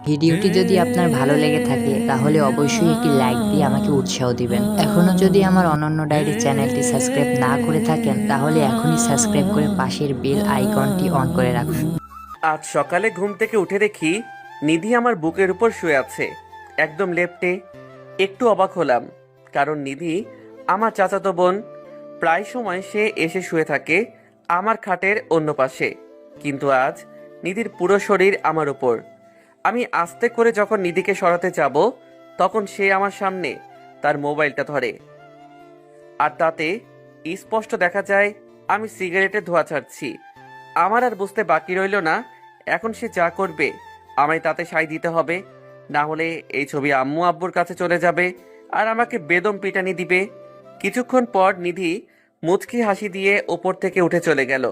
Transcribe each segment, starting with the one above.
ভিডিওটি যদি আপনার ভালো লেগে থাকে তাহলে অবশ্যই একটি লাইক দিয়ে আমাকে উৎসাহ দিবেন। এখনও যদি আমার অনন্য ডায়েরি চ্যানেলটি সাবস্ক্রাইব না করে থাকেন তাহলে এখনই সাবস্ক্রাইব করে পাশের বেল আইকনটি অন করে রাখুন। আজ সকালে ঘুম থেকে উঠে দেখি নিধি আমার বুকের উপর শুয়ে আছে, একদম লেপ্টে। একটু অবাক হলাম, কারণ নিধি আমার চাচাতো বোন। প্রায় সময় সে এসে শুয়ে থাকে আমার খাটের অন্য পাশে, কিন্তু আজ নিধির পুরো শরীর আমার উপর। আমি আস্তে করে যখন নিধিকে সরাতে যাব তখন সে আমার সামনে তার মোবাইলটা ধরে, আর তাতে স্পষ্ট দেখা যায় আমি সিগারেটের ধোঁয়া ছাড়ছি। আমার আর বুঝতে বাকি রইল না, এখন সে যা করবে আমায় তাতে সায় দিতে হবে, না হলে এই ছবি আম্মু আব্বুর কাছে চলে যাবে আর আমাকে বেদম পিটানি দিবে। কিছুক্ষণ পর নিধি মুচকি হাসি দিয়ে ওপর থেকে উঠে চলে গেল।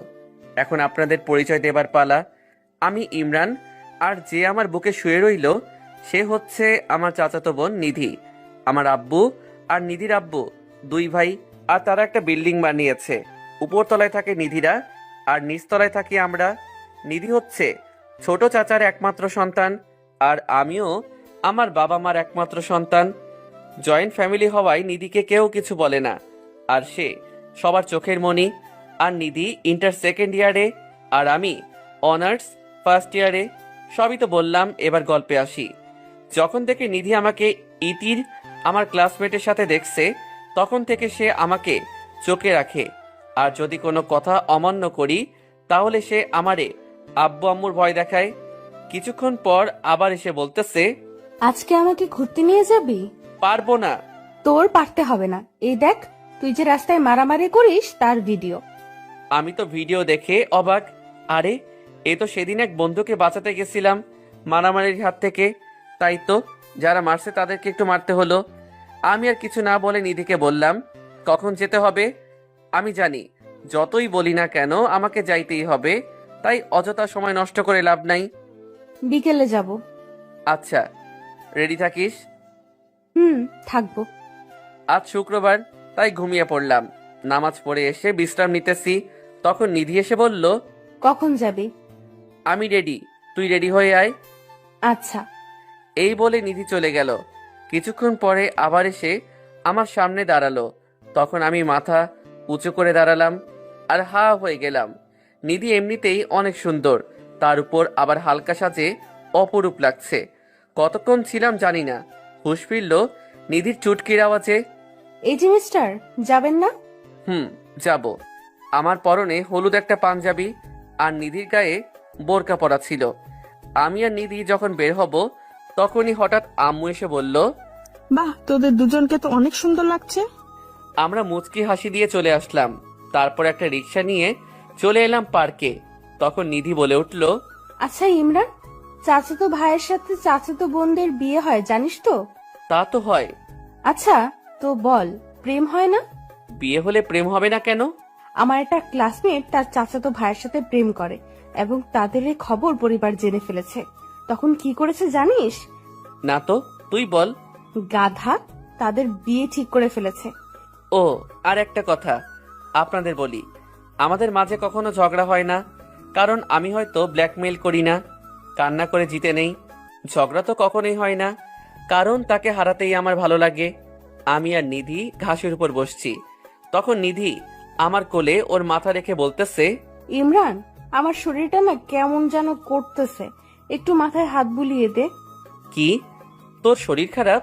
এখন আপনাদের পরিচয় দেবার পালা। আমি ইমরান, আর যে আমার বুকে শুয়ে রইল সে হচ্ছে আমার চাচাতো বোন নিধি। আমার আব্বু আর নিধির আব্বু দুই ভাই, আর তারা একটা বিল্ডিং বানিয়েছে। উপরতলায় থাকে নিধিরা আর নিচতলায় থাকি আমরা। নিধি হচ্ছে ছোট চাচার একমাত্র সন্তান, আর আমিও আমার বাবা মার একমাত্র সন্তান। জয়েন্ট ফ্যামিলি হওয়ায় নিধিকে কেউ কিছু বলে না, আর সে সবার চোখের মণি। আর নিধি ইন্টার সেকেন্ড ইয়ারে আর আমি অনার্স ফার্স্ট ইয়ারে। সবই তো বললাম, এবার গল্পে আসি। যখন থেকে নিধি আমাকে ইতির আমার ক্লাসমেটের সাথে দেখছে তখন থেকে সে আমাকে চোখে রাখে, আর যদি কোনো কথা অমান্য করি তাহলে সে আমারে আব্বু আম্মুর ভয় দেখায়। কিছুক্ষণ পর আবার এসে বলতেছে, আজকে আমাকে ঘুরতে নিয়ে যাবি? পারবো না। তোর পারতে হবে না, এই দেখ তুই যে রাস্তায় মারামারি করিস তার ভিডিও। আমি তো ভিডিও দেখে অবাক। আরে, এ তো সেদিন এক বন্ধুকে বাঁচাতে গেছিলাম মারামারির হাত থেকে, তাই তো যারা মারছে তাদেরকে একটু মারতে হলো। আমি আর কিছু না বলে নিধিকে বললাম, কখন যেতে হবে? আমি জানি যতই বলি না কেন আমাকে যাইতেই হবে, তাই অযথা সময় নষ্ট করে লাভ নাই। বিকেলে যাব। আচ্ছা, রেডি থাকিস। থাকবো। আজ শুক্রবার, তাই ঘুমিয়ে পড়লাম। নামাজ পড়ে এসে বিশ্রাম নিতেছি, তখন নিধি এসে বলল, কখন যাবি? আমি রেডি, তুই রেডি হয়ে আয়। আচ্ছা। এই বলে নিধি চলে গেল। কিছুক্ষণ পরে আবার এসে আমার সামনে দাঁড়ালো। তখন আমি মাথা উঁচু করে দাঁড়ালাম আর হা হয়ে গেলাম। নিধি এমনিতেই অনেক সুন্দর, তার উপর আবার হালকা সাজে অপরূপ লাগছে। কতক্ষণ ছিলাম জানি না, হুঁশ ফিরল নিধির চুটকির আওয়াজে। এই যে মিস্টার, যাবেন না? যাব। আমার পরনে হলুদ একটা পাঞ্জাবি আর নিধির গায়ে বোরকা পরা ছিল। আমি আর নিধি যখন বের হব তখনই হঠাৎ আম্মু এসে বলল, বাহ, তোদের দুজনকে তো অনেক সুন্দর লাগছে। আমরা মুচকি হাসি দিয়ে চলে আসলাম। তারপর একটা রিক্সা নিয়ে চলে এলাম পার্কে। তখন নিধি বলে উঠল, আচ্ছা ইমরান, চাচাতো ভাইয়ের সাথে চাচাতো বোনদের বিয়ে হয় জানিস তো? তা তো হয়। আচ্ছা, তো বল, প্রেম হয় না? বিয়ে হলে প্রেম হবে না কেন? আমার একটা ক্লাসমেট তার চাচাতো ভাইয়ের সাথে প্রেম করে এবং তাদের এই খবর পরিবার জেনে ফেলেছে। তখন কি করেছে জানিস? না তো, তুই বল। গাধা, তাদের বিয়ে ঠিক করে ফেলেছে। ও, আর একটা কথা আপনাদের বলি, আমাদের মাঝে কখনো ঝগড়া হয় না, কারণ আমি হয়তো ব্ল্যাকমেইল করি না, কান্না করে জিতে নেই। ঝগড়া তো কখনোই হয় না, কারণ তাকে হারাতেই আমার ভালো লাগে। আমি আর নিধি ঘাসের উপর বসছি, তখন নিধি আমার কোলে ওর মাথা রেখে বলতেছে, ইমরান, আমার শরীরটা না কেমন যেন করতেছে, একটু মাথায় হাত বুলিয়ে দে। কি, তোর শরীর খারাপ?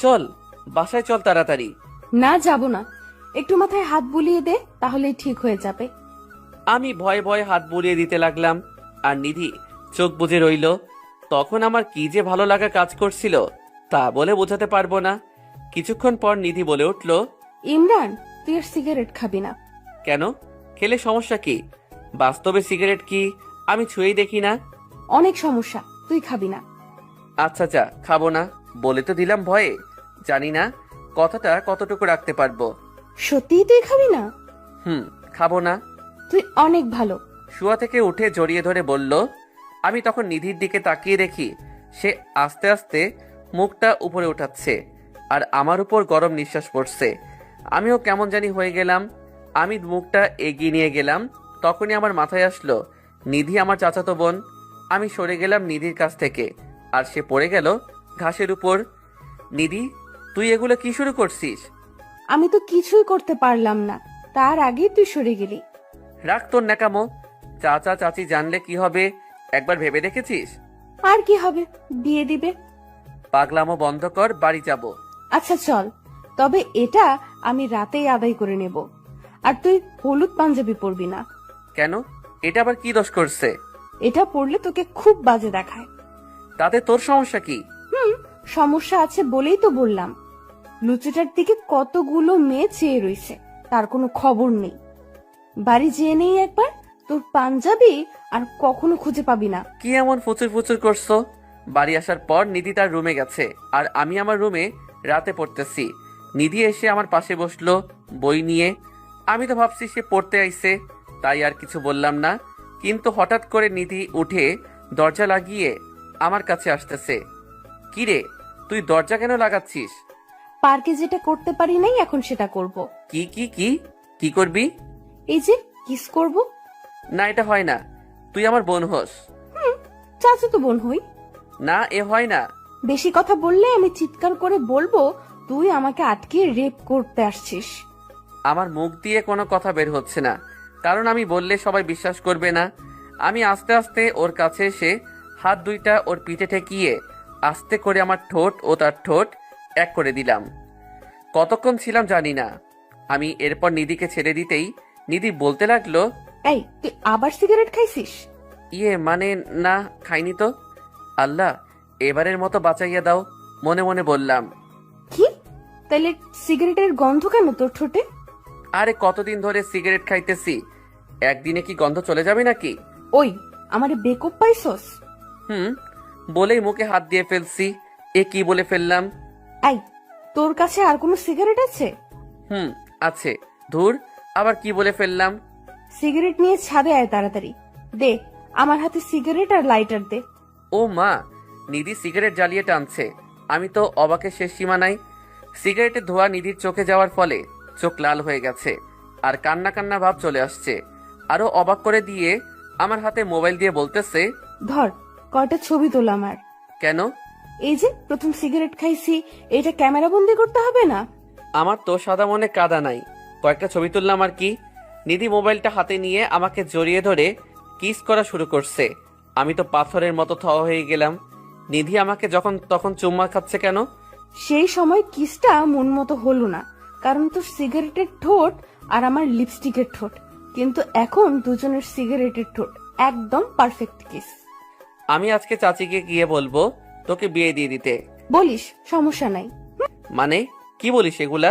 চল বাসায় চল তাড়াতাড়ি। না, যাব না, একটু মাথায় হাত বুলিয়ে দে, তাহলেই ঠিক হয়ে যাবে। আমি ভয়ে ভয়ে হাত বুলিয়ে দিতে লাগলাম, আর নিধি চোখ বুজে রইল। তখন আমার কি যে ভালো লাগা কাজ করছিল তা বলে বোঝাতে পারবো না। কিছুক্ষণ পর নিধি বলে উঠল, ইমরান, তুই আর সিগারেট খাবি না। কেন? খেলে সমস্যা কি? বাস্তবে সিগারেট কি আমি ছুঁয়েই দেখি না। অনেক সমস্যা, তুই খাবি না। আচ্ছা যা, খাবো না বলে তো দিলাম ভয়ে, জানি না কথাটা কতটুকু রাখতে পারবো। সত্যিই তুই খাবি না? খাবো না। তুই অনেক ভালো। শুয়া থেকে উঠে জড়িয়ে ধরে বলল। আমি তখন নিধির দিকে তাকিয়ে দেখি সে আস্তে আস্তে মুখটা উপরে উঠাচ্ছে আর আমার উপর গরম নিঃশ্বাস পড়ছে। আমিও কেমন জানি হয়ে গেলাম। আমি মুখটা এগিয়ে নিয়ে গেলাম, তখনই আমার মাথায় আসলো নিধি আমার চাচাতো বোন। আমি সরে গেলাম নিধির কাছ থেকে। আর সে পড়ে গেল ঘাসের উপর। নিধি, তুই এগুলো কি শুরু করছিস? আমি তো কিছুই করতে পারলাম না, তার আগেই তুই সরে গেলি। রাখ তোর ন্যাকামো। চাচা চাচি জানলে কি হবে একবার ভেবে দেখেছিস? আর কি হবে, দিয়ে দিবে। পাগলামো বন্ধ কর, বাড়ি যাব। আচ্ছা চল, তবে এটা আমি রাতেই আদায় করে নেব। আর তুই হলুদ পাঞ্জাবি পরবি না। কেন? এটা আবার কি দোষ করছে? এটা পরলে তোকে খুব বাজে দেখায়। তাতে তোর সমস্যা কি? সমস্যা আছে বলেই তো বললাম। লুচিটার দিকে কতগুলো মেয়ে চেয়ে রইছে, তার কোনো খবর নেই। বাড়ি যেয়ে নেই একবার, তোর পাঞ্জাবি আর কখনো খুঁজে পাবি না। কি এমন ফুচুর ফুচুর করছো? বাড়ি আসার পর নিধি তার রুমে গেছে, আর আমি আমার রুমে রাতে পড়তেছি। নিধি এসে আমার পাশে বসলো বই নিয়ে। আমি তো ভাবছি সে পড়তে আইছে, তাই আর কিছু বললাম না। কিন্তু হঠাৎ করে নিধি উঠে দরজা লাগিয়ে আমার কাছে আসতেছে। কি রে, তুই দরজা কেন লাগাচ্ছিস? পার্কে যেটা করতে পারি নাই, এখন সেটা করব। কি কি কি কি করবি? এই যে কিস করব। না, এটা হয় না। তুই আমার বোন হোস। চাচা তো বোন হই। না, এ হয় না। বেশি কথা বললে আমি চিৎকার করে বলবো তুই আমাকে আটকে রেপ করতে আসছিস। আমার মুখ দিয়ে কোনো কথা বের হচ্ছে না, কারণ আমি বললে সবাই বিশ্বাস করবে না। আমি আস্তে আস্তে ওর কাছে এসে হাত দুইটা ওর পিঠে ঠেকিয়ে আস্তে করে আমার ঠোঁট ও তার ঠোঁট এক করে দিলাম। কতক্ষণ ছিলাম জানি না। আমি এরপর নিধিকে ছেড়ে দিতেই নিধি বলতে লাগলো, এই তুই আবার সিগারেট খাইছিস? ইয়ে মানে না, খাইনি তো। আল্লাহ, এবারের মতো বাঁচাইয়া দাও, মনে মনে বললাম। কি? তাহলে সিগারেটের গন্ধ কেন তোর ঠোঁটে? আরে কতদিন ধরে সিগারেট খাইতেছি, একদিনে কি গন্ধ চলে যাবে নাকি? ওই আমারে বেকপ পাইছস? বলেই মুখে হাত দিয়ে ফেলছি। এ কি বলে ফেললাম? এই তোর কাছে আর কোনো সিগারেট আছে? আছে। ধুর, আবার কি বলে ফেললাম? সিগারেট নিয়ে ছাদে আয় তাড়াতাড়ি। দে আমার হাতে সিগারেট আর লাইটার দে। ও মা, নিধি সিগারেট জ্বালিয়ে টানছে। আমি তো অবাকের শেষ সীমা নাই। সিগারেটের ধোঁয়া নিধির চোখে যাওয়ার ফলে চোখ লাল হয়ে গেছে, আর কান্না কান্না ভাব চলে আসছে। আরো অবাক করে দিয়ে আমার হাতে মোবাইল দিয়ে বলতেছে, ধর কয়টা ছবি তোল আমার। কেন? এই যে প্রথম সিগারেট খাইছি, এটা ক্যামেরা বন্দি করতে হবে না? আমার তো সাদা মনে কাদা নাই, কয়েকটা ছবি তুললাম আর কি। নিধি মোবাইলটা হাতে নিয়ে আমাকে জড়িয়ে ধরে কিস করা শুরু করছে। আমি তো পাথরের মতো থ হয়ে গেলাম। নিধি আমাকে যখন তখন চুম্মা খাচ্ছে কেন? সেই সময় কিসটা মন মতো হলো না, কারণ তোর সিগারেটের ঠোঁট আর আমার লিপস্টিকের ঠোঁট। কিন্তু এখন দুজনের সিগারেটের ঠোঁট একদম পারফেক্ট কিস। আমি আজকে চাচিকে গিয়ে বলবো তোকে বিয়ে দিয়ে দিতে। বলিস, সমস্যা নাই। মানে কি বলিস এগুলা?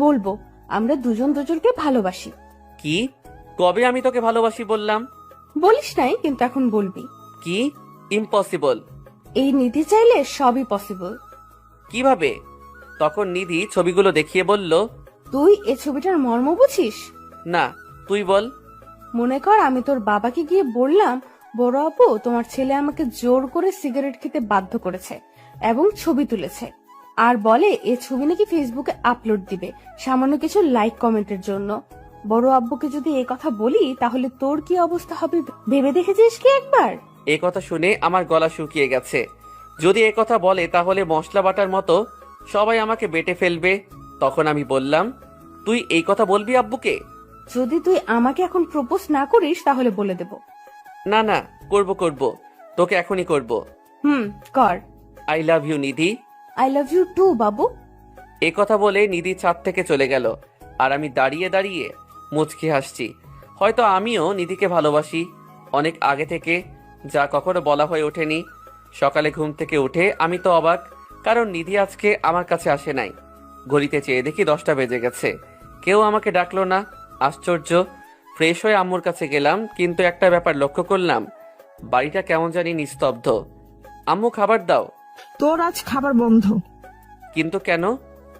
বলবো আমরা দুজন দুজনকে ভালোবাসি। কি? কবে আমি তোকে ভালোবাসি বললাম? বলিস নাই, কিন্তু এখন বলবি। কি? ইম্পসিবল। এই নিতে চাইলে সবই পসিবল। কিভাবে? তখন নিধি ছবিগুলো দেখিয়ে বলল, তুই এ ছবিটার মর্ম বুঝিস? না, তুই বল। মনে কর আমি তোর বাবাকে গিয়ে বললাম, বড় আপু তোমার ছেলে আমাকে জোর করে সিগারেট খেতে বাধ্য করেছে এবং ছবি তুলেছে, আর বলে এ ছবি নাকি ফেসবুকে আপলোড দিবে সামান্য কিছু লাইক কমেন্টের জন্য। বড় আব্বুকে যদি এই কথা বলি তাহলে তোর কি অবস্থা হবে ভেবে দেখেছিস কি একবার? এ কথা শুনে আমার গলা শুকিয়ে গেছে। যদি এ কথা বলে তাহলে মশলা বাটার মতো সবাই আমাকে বেটে ফেলবে। তখন আমি বললাম, তুই এই কথা বলবি আব্বুকে? যদি তুই আমাকে এখন প্রপোজ না করিস তাহলে বলে দেব। না না, করব করব, তোকে এখনই করব। কর। I love you Nidhi. I love you too বাবু। এ কথা বলে নিধি ছাদ থেকে চলে গেল, আর আমি দাঁড়িয়ে দাঁড়িয়ে মুচকি হাসছি। হয়তো আমিও নিধিকে ভালোবাসি অনেক আগে থেকে, যা কখনো বলা হয়ে ওঠেনি। সকালে ঘুম থেকে উঠে আমি তো অবাক, কারণ নিধি আজকে আমার কাছে আসে নাই। ঘড়িতে চেয়ে দেখি 10টা বেজে গেছে, কেউ আমাকে ডাকলো না। আশ্চর্য। ফ্রেশ হয়ে আম্মুর কাছে গেলাম, কিন্তু একটা ব্যাপার লক্ষ্য করলাম, বাড়িটা কেমন জানি নিস্তব্ধ। আম্মু খাবার দাও। তোর আজ খাবার বন্ধ। কিন্তু কেন?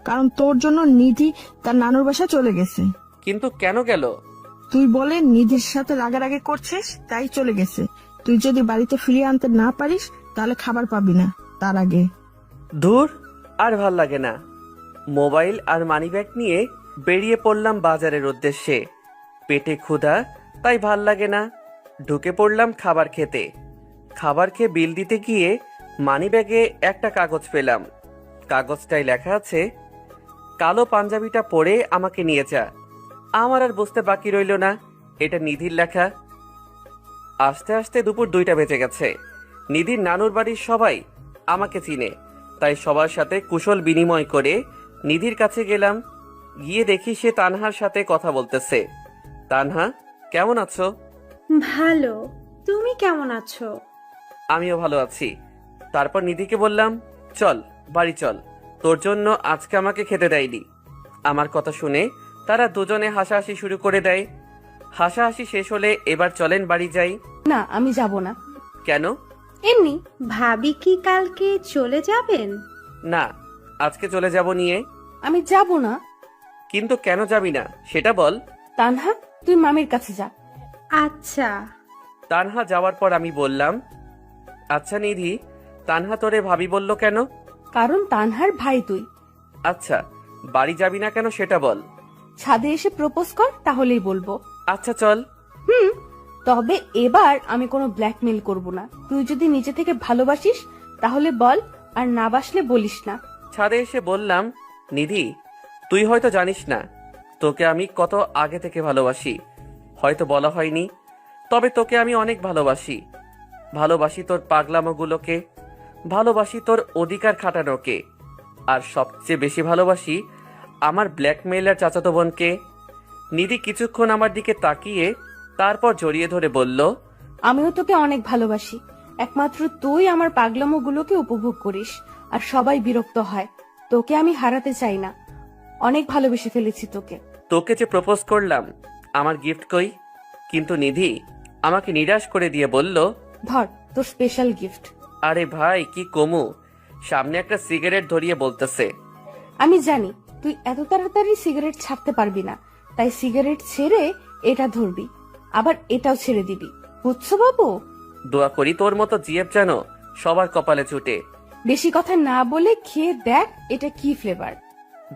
কারণ তোর জন্য নিধি তার নানুর বাসায় চলে গেছে। কিন্তু কেন গেল? তুই বলে নিধির সাথে রাগারাগি করছিস, তাই চলে গেছে। তুই যদি বাড়িতে ফিরিয়ে আনতে না পারিস তাহলে খাবার পাবি না তার আগে। ধুর, আর ভাল লাগে না। মোবাইল আর মানিব্যাগ নিয়ে বেরিয়ে পড়লাম বাজারের উদ্দেশ্যে। পেটে ক্ষুধা, তাই ভাল লাগে না। ঢুকে পড়লাম খাবার খেতে। খাবার খেয়ে বিল দিতে গিয়ে মানিব্যাগে একটা কাগজ পেলাম। কাগজটায় লেখা আছে, কালো পাঞ্জাবিটা পরে আমাকে নিয়ে যা। আমার আর বুঝতে বাকি রইল না এটা নিধির লেখা। আস্তে আস্তে দুপুর 2টা বেজে গেছে। নিধির নানুর বাড়ির সবাই আমাকে চিনে, তাই সবার সাথে কুশল বিনিময় করে নিধির কাছে গেলাম। গিয়ে দেখি সে তানহার সাথে কথা বলতেছে। তানহা, কেমন আছো? ভালো। তুমি কেমন আছো? আমিও ভালো আছি। তারপর নিধিকে বললাম, চল বাড়ি চল, তোর জন্য আজকে আমাকে খেতে দেয়নি। আমার কথা শুনে তারা দুজনে হাসাহাসি শুরু করে দেয়। হাসাহাসি শেষ হলে এবার চলেন বাড়ি যাই। না, আমি যাব না। কেন? এমনি। ভাবি কি কালকে চলে যাবেন? না, আজকে চলে যাব নিয়ে। আমি যাব না। কিন্তু কেন যাবি না সেটা বল। তানহা, তুই মামির কাছে যা। আচ্ছা। তানহা যাওয়ার পর আমি বললাম, আচ্ছা নিধি, তানহা তোরে ভাবি বলল কেন? কারণ তানহার ভাই তুই। আচ্ছা, বাড়ি যাবি না কেন সেটা বল। ছাদে এসে প্রপোজ কর, তাহলেই বলবো। আচ্ছা চল। তবে এবার আমি কোনো ব্ল্যাকমেল করব না। তুই যদি নিজে থেকে ভালোবাসিস তাহলে বল, আর না বাসলে বলিস না। ছাদে এসে বললাম, নিধি, তুই হয়তো জানিস না তোকে আমি কত আগে থেকে ভালোবাসি। হয়তো বলা হয়নি, তবে তোকে আমি অনেক ভালোবাসি। ভালোবাসি তোর পাগলামোগুলোকে, ভালোবাসি তোর অধিকার খাটানোকে, আর সবচেয়ে বেশি ভালোবাসি আমার ব্ল্যাকমেইলার চাচাতো বোনকে। নিধি কিছুক্ষণ আমার দিকে তাকিয়ে তারপর জড়িয়ে ধরে বলল, আমিও তোকে অনেক ভালোবাসি। একমাত্র তুই আমার পাগলামোগুলোকে উপভোগ করিস, আর সবাই বিরক্ত হয়। তোকে আমি হারাতে চাই না। অনেক ভালোবেসে ফেলেছি তোকে। তোকে যে প্রপোজ করলাম, আমার গিফট কই? কিন্তু নিধি আমাকে নিরাশ করে দিয়ে বলল, ধর তোর স্পেশাল গিফট। আরে ভাই কি কমু, সামনে একটা সিগারেট ধরিয়ে বলতেছে। আমি জানি তুই এত তাড়াতাড়ি সিগারেট ছাড়তে পারবি না, তাই সিগারেট ছেড়ে এটা ধরবি, আবার এটাও ছেড়ে দিবি। বুঝছো বাবু? দোয়া করি তোর মতো জিএফ যেন সবার কপালে ছুটে। বেশি কথা না বলে খেয়ে দেখ এটা কি ফ্লেভার।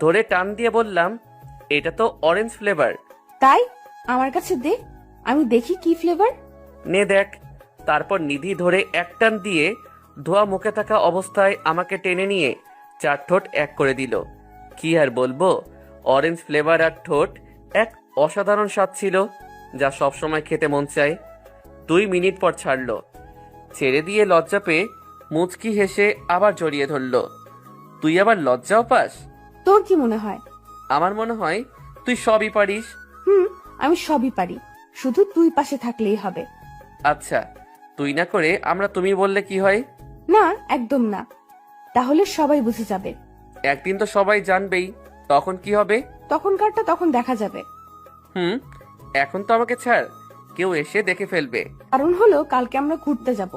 ধরে টান দিয়ে বললাম, এটা তো অরেঞ্জ ফ্লেভার। তাই আমার কাছে দে, আমি দেখি কি ফ্লেভার। নে দেখ। তারপর নিধি ধরে এক টান দিয়ে ধোয়া মুখে থাকা অবস্থায় আমাকে টেনে নিয়ে 4 ঠোঁট এক করে দিল। কি আর বলবো, অরেঞ্জ ফ্লেভার আর ঠোঁট এক অসাধারণ স্বাদ ছিল, যা সবসময় খেতে মন চায়। 2 মিনিট পর ছাড়লো। ছেড়ে দিয়ে লজ্জা পেয়ে মুচকি হেসে আবার জড়িয়ে ধরলো। তুই আবার লজ্জাও পাস? তোর কি মনে হয়? আমার মনে হয় তুই সবই পারিস। আমি সবই পারি, শুধু তুই পাশে থাকলেই হবে। আচ্ছা, তুই না করে আমরা তুমি বললে কি হয়? না, একদম না। তাহলে সবাই বুঝে যাবে। একদিন তো সবাই জানবেই, তখন কি হবে? তখনকারটা তখন দেখা যাবে। এখন তো আমাকে ছাড়, কেউ এসে দেখে ফেলবে। কারণ হলো কালকে আমরা ঘুরতে যাব।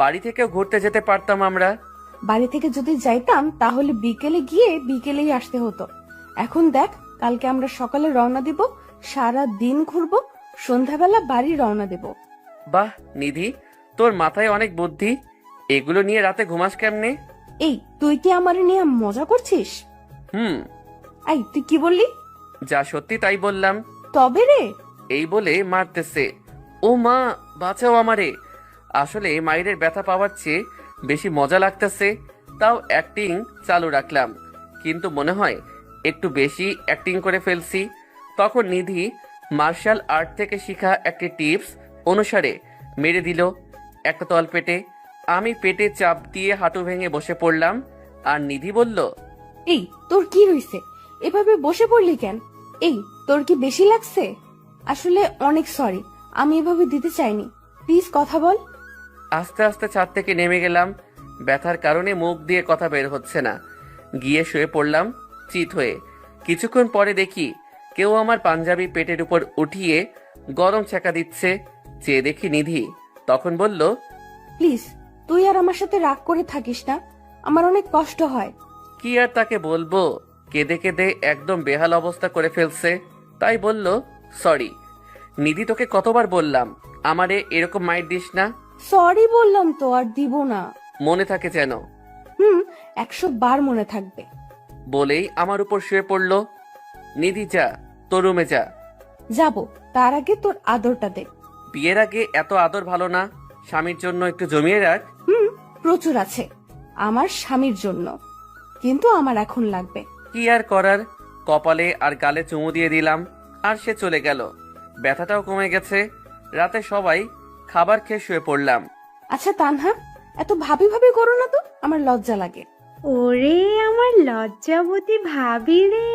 বাড়ি থেকেও ঘুরতে যেতে পারতাম আমরা। বাড়ি থেকে যদি যাইতাম তাহলে বিকেলে গিয়ে বিকেলেই আসতে হতো। এখন দেখ, কালকে আমরা সকালে রওনা দিব, সারা দিন ঘুরবো, সন্ধ্যাবেলা বাড়ি রওনা দেব। বাহ নিধি, তোর মাথায় অনেক বুদ্ধি। এগুলো নিয়ে রাতে ঘুমাস কেমনে? এই, তুই কি আমার নিয়ে মজা করছিস? এই, তুই কি বললি? যা সত্যি তাই বললাম। তবে রে। এই বলে মারতেছে। ও মা, বাঁচাও আমারে। আসলে মায়ের ব্যথা পাওয়ার চেয়ে বেশি মজা লাগতেছে, তাও অ্যাক্টিং চালু রাখলাম। কিন্তু মনে হয় একটু বেশি অ্যাক্টিং করে ফেলছি। তখন নিধি মার্শাল আর্ট থেকে শিখা একটি টিপস অনুসারে মেরে দিল একটা তল পেটে। আমি পেটে চাপ দিয়ে হাঁটু ভেঙে বসে পড়লাম, আর নিধি বলল, এই, তোর কি হয়েছে? এভাবে বসে পড়লি কেন? এই, তোর কি বেশি লাগছে? আসলে অনেক সরি, আমি এভাবে দিতে চাইনি। প্লিজ কথা বল। আস্তে আস্তে ছাদ থেকে নেমে গেলাম। ব্যথার কারণে মুখ দিয়ে কথা বের হচ্ছে না। গিয়ে শুয়ে পড়লাম চিত হয়ে। কিছুক্ষণ পরে দেখি কেউ আমার পাঞ্জাবি পেটের উপর উঠিয়ে গরম ছ্যাঁকা দিচ্ছে। চেয়ে দেখি নিধি। তখন বলল, প্লিজ তুই আর আমার সাথে রাগ করে থাকিস না, আমার অনেক কষ্ট হয়। কি আর তাকে বলবো, কেঁদে কেঁদে একদম বেহাল অবস্থা করে ফেলছে। তাই বলল, সরি নিধি, তোকে কতবার বললাম আমারে এরকম মাইর দিস না। সরি বললাম তো, আর দিব না। মনে থাকে যেন। 100 বার মনে থাকবে। বলেই আমার উপর শুয়ে পড়ল। নিধি, যা তোর রুমে যা। যাব, তার আগে তোর আদরটা দে। বিয়ের আগে এত আদর ভালো না, স্বামীর জন্য একটু জমিয়ে রাখ। প্রচুর আছে আমার স্বামীর জন্য, কিন্তু আমার এখন লাগবে। কি আর করার, কপালে আর গালে চুমু দিয়ে দিলাম আর সে চলে গেল। ব্যথাটাও কমে গেছে। রাতে সবাই খাবার খেয়ে শুয়ে পড়লাম। আচ্ছা তানহা, এত ভাবি ভাবি করো না তো, আমার লজ্জা লাগে। ওরে আমার লজ্জাবতী ভাবি রে।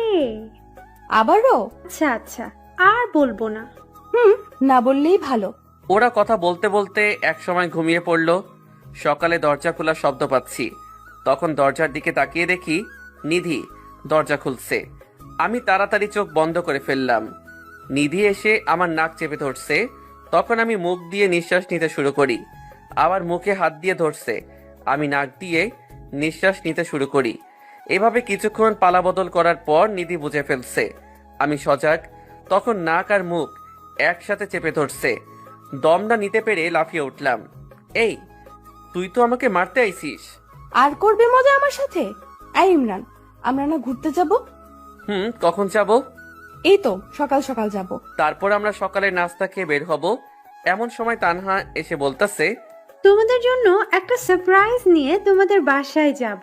আবারও? আচ্ছা আচ্ছা, আর বলবো না। না বললেই ভালো। ওরা কথা বলতে বলতে একসময় ঘুমিয়ে পড়ল। সকালে দরজা খোলার শব্দ পাচ্ছি। তখন দরজার দিকে তাকিয়ে দেখি নিধি দরজা খুলছে। আমি তাড়াতাড়ি চোখ বন্ধ করে ফেললাম। নিধি এসে আমার নাক চেপে ধরছে। তখন আমি মুখ দিয়ে নিঃশ্বাস নিতে শুরু করি। আবার মুখে হাত দিয়ে ধরছে। আমি নাক দিয়ে নিঃশ্বাস নিতে শুরু করি। এভাবে কিছুক্ষণ পালাবদল করার পর নিধি বুঝে ফেলছে আমি সজাগ। তখন নাক আর মুখ একসাথে চেপে ধরছে। দমটা নিতে পেরে লাফিয়ে উঠলাম। এই, তুই তো আমাকে মারতে আইছিস। আর করবে মজা আমার সাথে? এই ইমরান, আমরা না ঘুরতে যাব? কখন যাব? এই তো সকাল সকাল যাব। তারপর আমরা সকালে নাস্তা খেয়ে বের হব। এমন সময় তানহা এসে বলতেছে, তোমাদের জন্য একটা সারপ্রাইজ নিয়ে তোমাদের বাসায় যাব।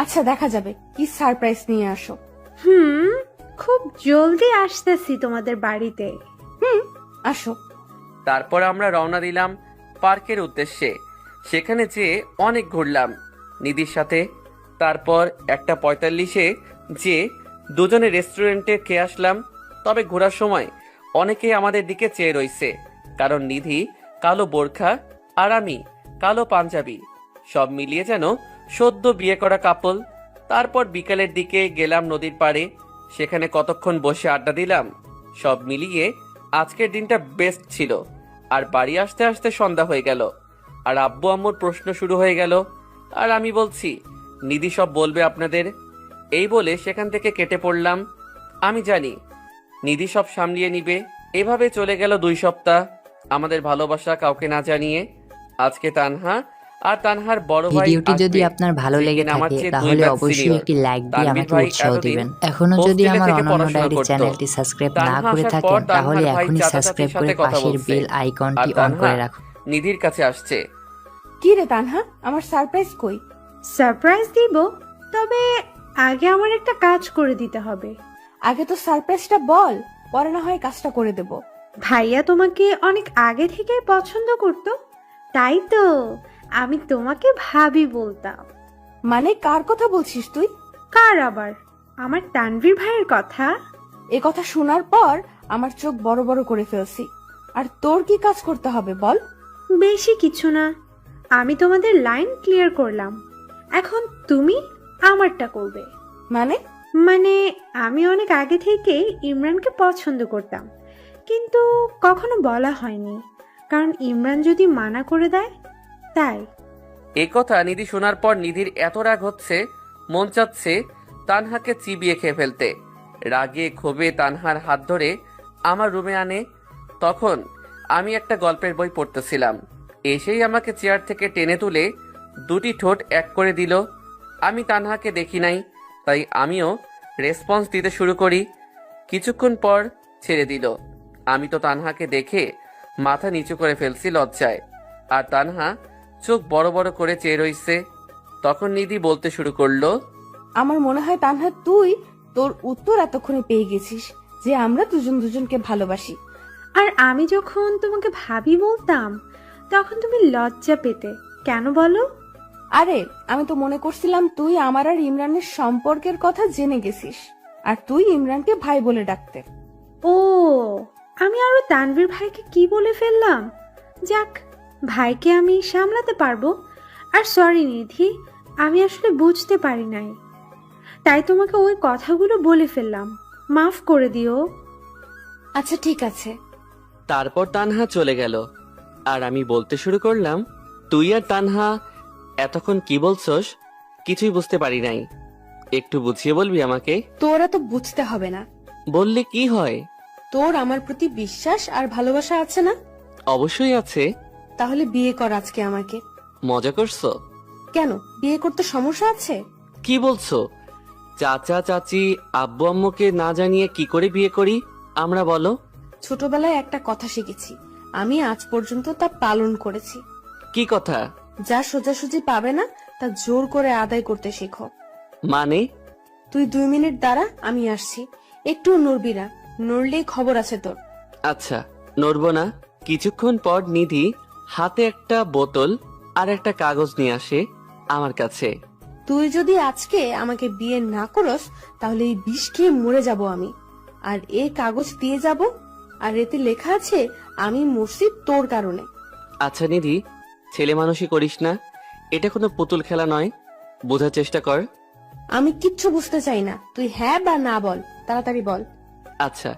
আচ্ছা দেখা যাবে, কি সারপ্রাইজ নিয়ে আসো। খুব জলদি আসতেছি তোমাদের বাড়িতে। আসো। তারপর আমরা রওনা দিলাম পার্কের উদ্দেশ্যে। সেখানে যেয়ে অনেক ঘুরলাম নিধির সাথে। তারপর 1:45-এ যে দুজনে রেস্টুরেন্টে খেয়ে আসলাম। তবে ঘোরার সময় অনেকেই আমাদের দিকে চেয়ে রইছে, কারণ নিধি কালো বোরখা আর আমি কালো পাঞ্জাবি, সব মিলিয়ে যেন সদ্য বিয়ে করা কাপল। তারপর বিকালের দিকে গেলাম নদীর পাড়ে। সেখানে কতক্ষণ বসে আড্ডা দিলাম। সব মিলিয়ে আজকের দিনটা বেস্ট ছিল। আর বাড়ি আসতে আসতে সন্ধ্যা হয়ে গেল। আর আব্বু আম্মুর প্রশ্ন শুরু হয়ে গেল। আর আমি বলছি নিধি সব বলবে আপনাদের। এই বলে সেখান থেকে কেটে পড়লাম। আমি জানি নিধি সব সামলিয়ে নিবে। এভাবে চলে গেল 2 সপ্তাহ আমাদের ভালোবাসা কাউকে না জানিয়ে। আজকে তানহা আর তানহার বড় ভাই ভিডিওটি যদি আসবে, আপনার ভালো যে লেগে কিনা আমার থাকে চেয়ে 2 তাহলে ব্যাচ অবশ্যই senior। একটি লাইক দিয়ে তানভীর আমাকে ভাই উৎসাহ এতদিন দিবেন। এখনো যদি হোস্টেলে আমার থেকে অনন্য পড়াশোনা ডায়েরি করতো। চ্যানেলটি সাবস্ক্রাইব না তানহা করে আসার থাকেন পর তাহলে তানহার ভাই এখনই চাচা সাবস্ক্রাইব চাচির করে সাথে কথা পাশের বলছে। বেল আর আইকনটি অন তানহা করে রাখুন। নিধির কাছে আসছে। কি রে তানহা, আমার সারপ্রাইজ কই? সারপ্রাইজ দিব, তবে আগে আমার একটা কাজ করে দিতে হবে। আগে তো সারপ্রাইজটা বল, পরে না হয় কাজটা করে দেব। ভাইয়া তোমাকে অনেক আগে থেকেই পছন্দ করতো, তাই তো আমি তোমাকে ভাবি বলতাম। মানে কার কথা বলছিস তুই? কার আবার? আমার তানভীর ভাইয়ের কথা। এ কথা শোনার পর আমার চোখ বড় বড় করে ফেলছি। আর তোর কি কাজ করতে হবে বল? বেশি কিছু না, আমি তোমাদের লাইন ক্লিয়ার করলাম। এখন তুমি আমারটা করবে। মানে? মানে আমি অনেক আগে থেকেই ইমরানকে পছন্দ করতাম, কিন্তু কখনো বলা হয়নি, কারণ ইমরান যদি মানা করে দেয় তাই। এ কথা নিধি শোনার পর নিধির এত রাগ হচ্ছে, মন চাচ্ছে তানহাকে চিবিয়ে খেয়ে ফেলতে। রাগে ক্ষোভে তানহার হাত ধরে আমার রুমে আনে। তখন আমি একটা গল্পের বই পড়তেছিলাম। এসেই আমাকে চেয়ার থেকে টেনে তুলে 2টি ঠোঁট এক করে দিল। আমি তানহাকে দেখি নাই, তাই আমিও রেসপন্স দিতে শুরু করি। কিছুক্ষণ পর ছেড়ে দিল। আমি তো তানহাকে দেখে মাথা নিচু করে ফেলছি লজ্জায়। আর তানহা চোখ বড় বড় করে চেয়ে রইছে। তখন নিধি বলতে শুরু করলো, আমার মনে হয় তানহা তুই তোর উত্তর এতক্ষণে পেয়ে গেছিস যে আমরা দুজন দুজনকে ভালোবাসি। আর আমি যখন তোমাকে ভাবি বলতাম তখন তুমি লজ্জা পেতে কেন বলো? আরে আমি তো মনে করছিলাম তুই আমার আর ইমরানের সম্পর্কের কথা জেনে গেছিস, আর তুই ইমরানকে ভাই বলে ডাকতে। ও, আমি আরো তানভীর ভাইকে কি বলে ফেললাম। যাক, ভাইকে আমি সামলাতে পারবো। আর সরি নিধি, আমি আসলে বুঝতে পারি নাই, তাই তোমাকে ওই কথাগুলো বলে ফেললাম, মাফ করে দিও। আচ্ছা ঠিক আছে। তারপর তানহা চলে গেল। আর আমি বলতে শুরু করলাম, তুই আর তানহা এতক্ষণ কি বলছস? কিছুই বুঝতে পারি নাই। একটু বুঝিয়ে বলবি আমাকে? তোরা তো বুঝতে হবে না। বললে কি হয়? তোর আমার প্রতি বিশ্বাস আর ভালোবাসা আছে না? অবশ্যই আছে। তাহলে বিয়ে কর আজকে আমাকে। মজা করছো? কেন, বিয়ে করতে সমস্যা আছে? কি বলছো? চাচা চাচি আব্বু আম্মুকে না জানিয়ে কি করে বিয়ে করি আমরা, বলো? ছোটবেলায় একটা কথা শিখেছি, আমি আজ পর্যন্ত তা পালন করেছি। কি কথা? যা সোজাসুজি পাবে না তা জোর করে আদায় করতে শেখো। মানে? তুই 2 মিনিট দাঁড়া, আমি আসছি। একটু নড়বি না, নড়লেই খবর আছে তোর। আচ্ছা, নড়বো না। কিছুক্ষণ পর নিধি হাতে একটা বোতল আর একটা কাগজ নিয়ে আসে আমার কাছে। তুই যদি আজকে আমাকে বিয়ে না করস তাহলে এই বিষ খেয়ে মরে যাব আমি। আর এই কাগজ দিয়ে যাব, আর এতে লেখা আছে আমি মরছি তোর কারণে। আচ্ছা নিধি, ছেলে মানুষই করিস না, এটা কোনো পুতুল খেলা নয়, বোঝার চেষ্টা কর। আমি কিচ্ছু বুঝতে চাই না, তুই হ্যাঁ বা না বল, তাড়াতাড়ি বল। আচ্ছা,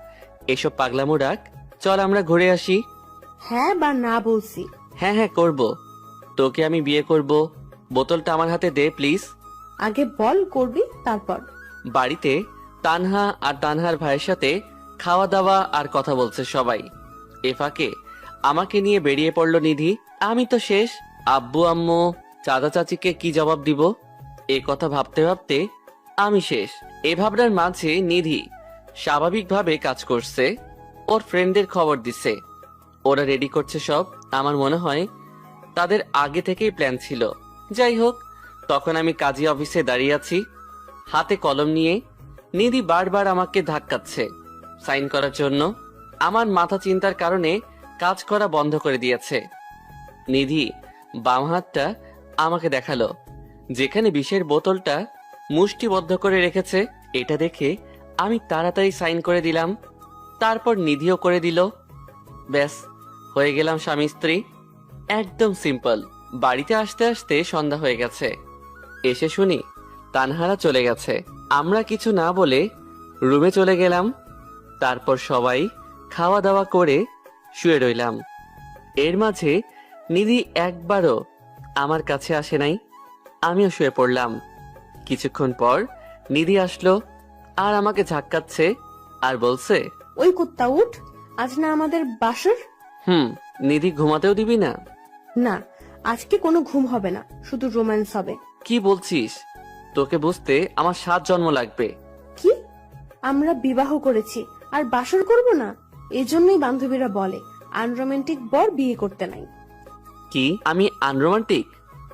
এসব পাগলামো রাখ, চল আমরা ঘুরে আসি। হ্যাঁ বা না বলছি। হ্যাঁ হ্যাঁ করব, তোকে আমি বিয়ে করব। বোতলটা আমার হাতে দে প্লিজ। আগে বল করবি, তারপর। বাড়িতে তানহা আর তানহার ভাইয়ের সাথে খাওয়া দাওয়া আর কথা বলছে সবাই। এ ফাঁকে আমাকে নিয়ে বেরিয়ে পড়লো নিধি। আমি তো শেষ, আব্বু আম্মু চাচা চাচিকে কি জবাব দিব এ কথা ভাবতে ভাবতে আমি শেষ। এ ভাবনার মাঝে নিধি স্বাভাবিকভাবে কাজ করছে, ওর ফ্রেন্ডদের খবর দিছে, ওরা রেডি করছে সব। আমার মনে হয় তাদের আগে থেকেই প্ল্যান ছিল। যাই হোক, তখন আমি কাজী অফিসে দাঁড়িয়ে আছি হাতে কলম নিয়ে। নিধি বারবার আমাকে ধাক্কাচ্ছে সাইন করার জন্য। আমার মাথা চিন্তার কারণে কাজ করা বন্ধ করে দিয়েছে। নিধি বাম হাতটা আমাকে দেখালো, যেখানে বিষের বোতলটা মুষ্টিবদ্ধ করে রেখেছে। এটা দেখে আমি তাড়াতাড়ি সাইন করে দিলাম, তারপর নিধিও করে দিল। ব্যাস, হয়ে গেলাম স্বামী স্ত্রী। একদম সিম্পল। বাড়িতে আসতে আসতে সন্ধ্যা হয়ে গেছে। এসে শুনি তানহারা চলে গেছে। আমরা কিছু না বলে রুমে চলে গেলাম। তারপর সবাই খাওয়া দাওয়া করে শুয়ে রইলাম। এর মাঝে নিধি একবারও আমার কাছে আসে নাই, আমিও শুয়ে পড়লাম। কিছুক্ষণ পর নিধি আসলো আর আমাকে ঝাক্কাচ্ছে আর বলছে, ওই কুত্তা উঠ, আজ না আমাদের বাসর। নিধি ঘুমাতেও দিবি না? না, আজকে কোনো ঘুম হবে না, শুধু রোম্যান্স হবে। কি বলছিস? তোকে বুঝতে আমার 7 জন্ম লাগবে। কি? আমরা বিবাহ করেছি আর বাসর করব না? এজন্যই বান্ধবীরা বলে আনরোমান্টিক বর বিয়ে করতে নাই। কি আমি আনরোমান্টিক?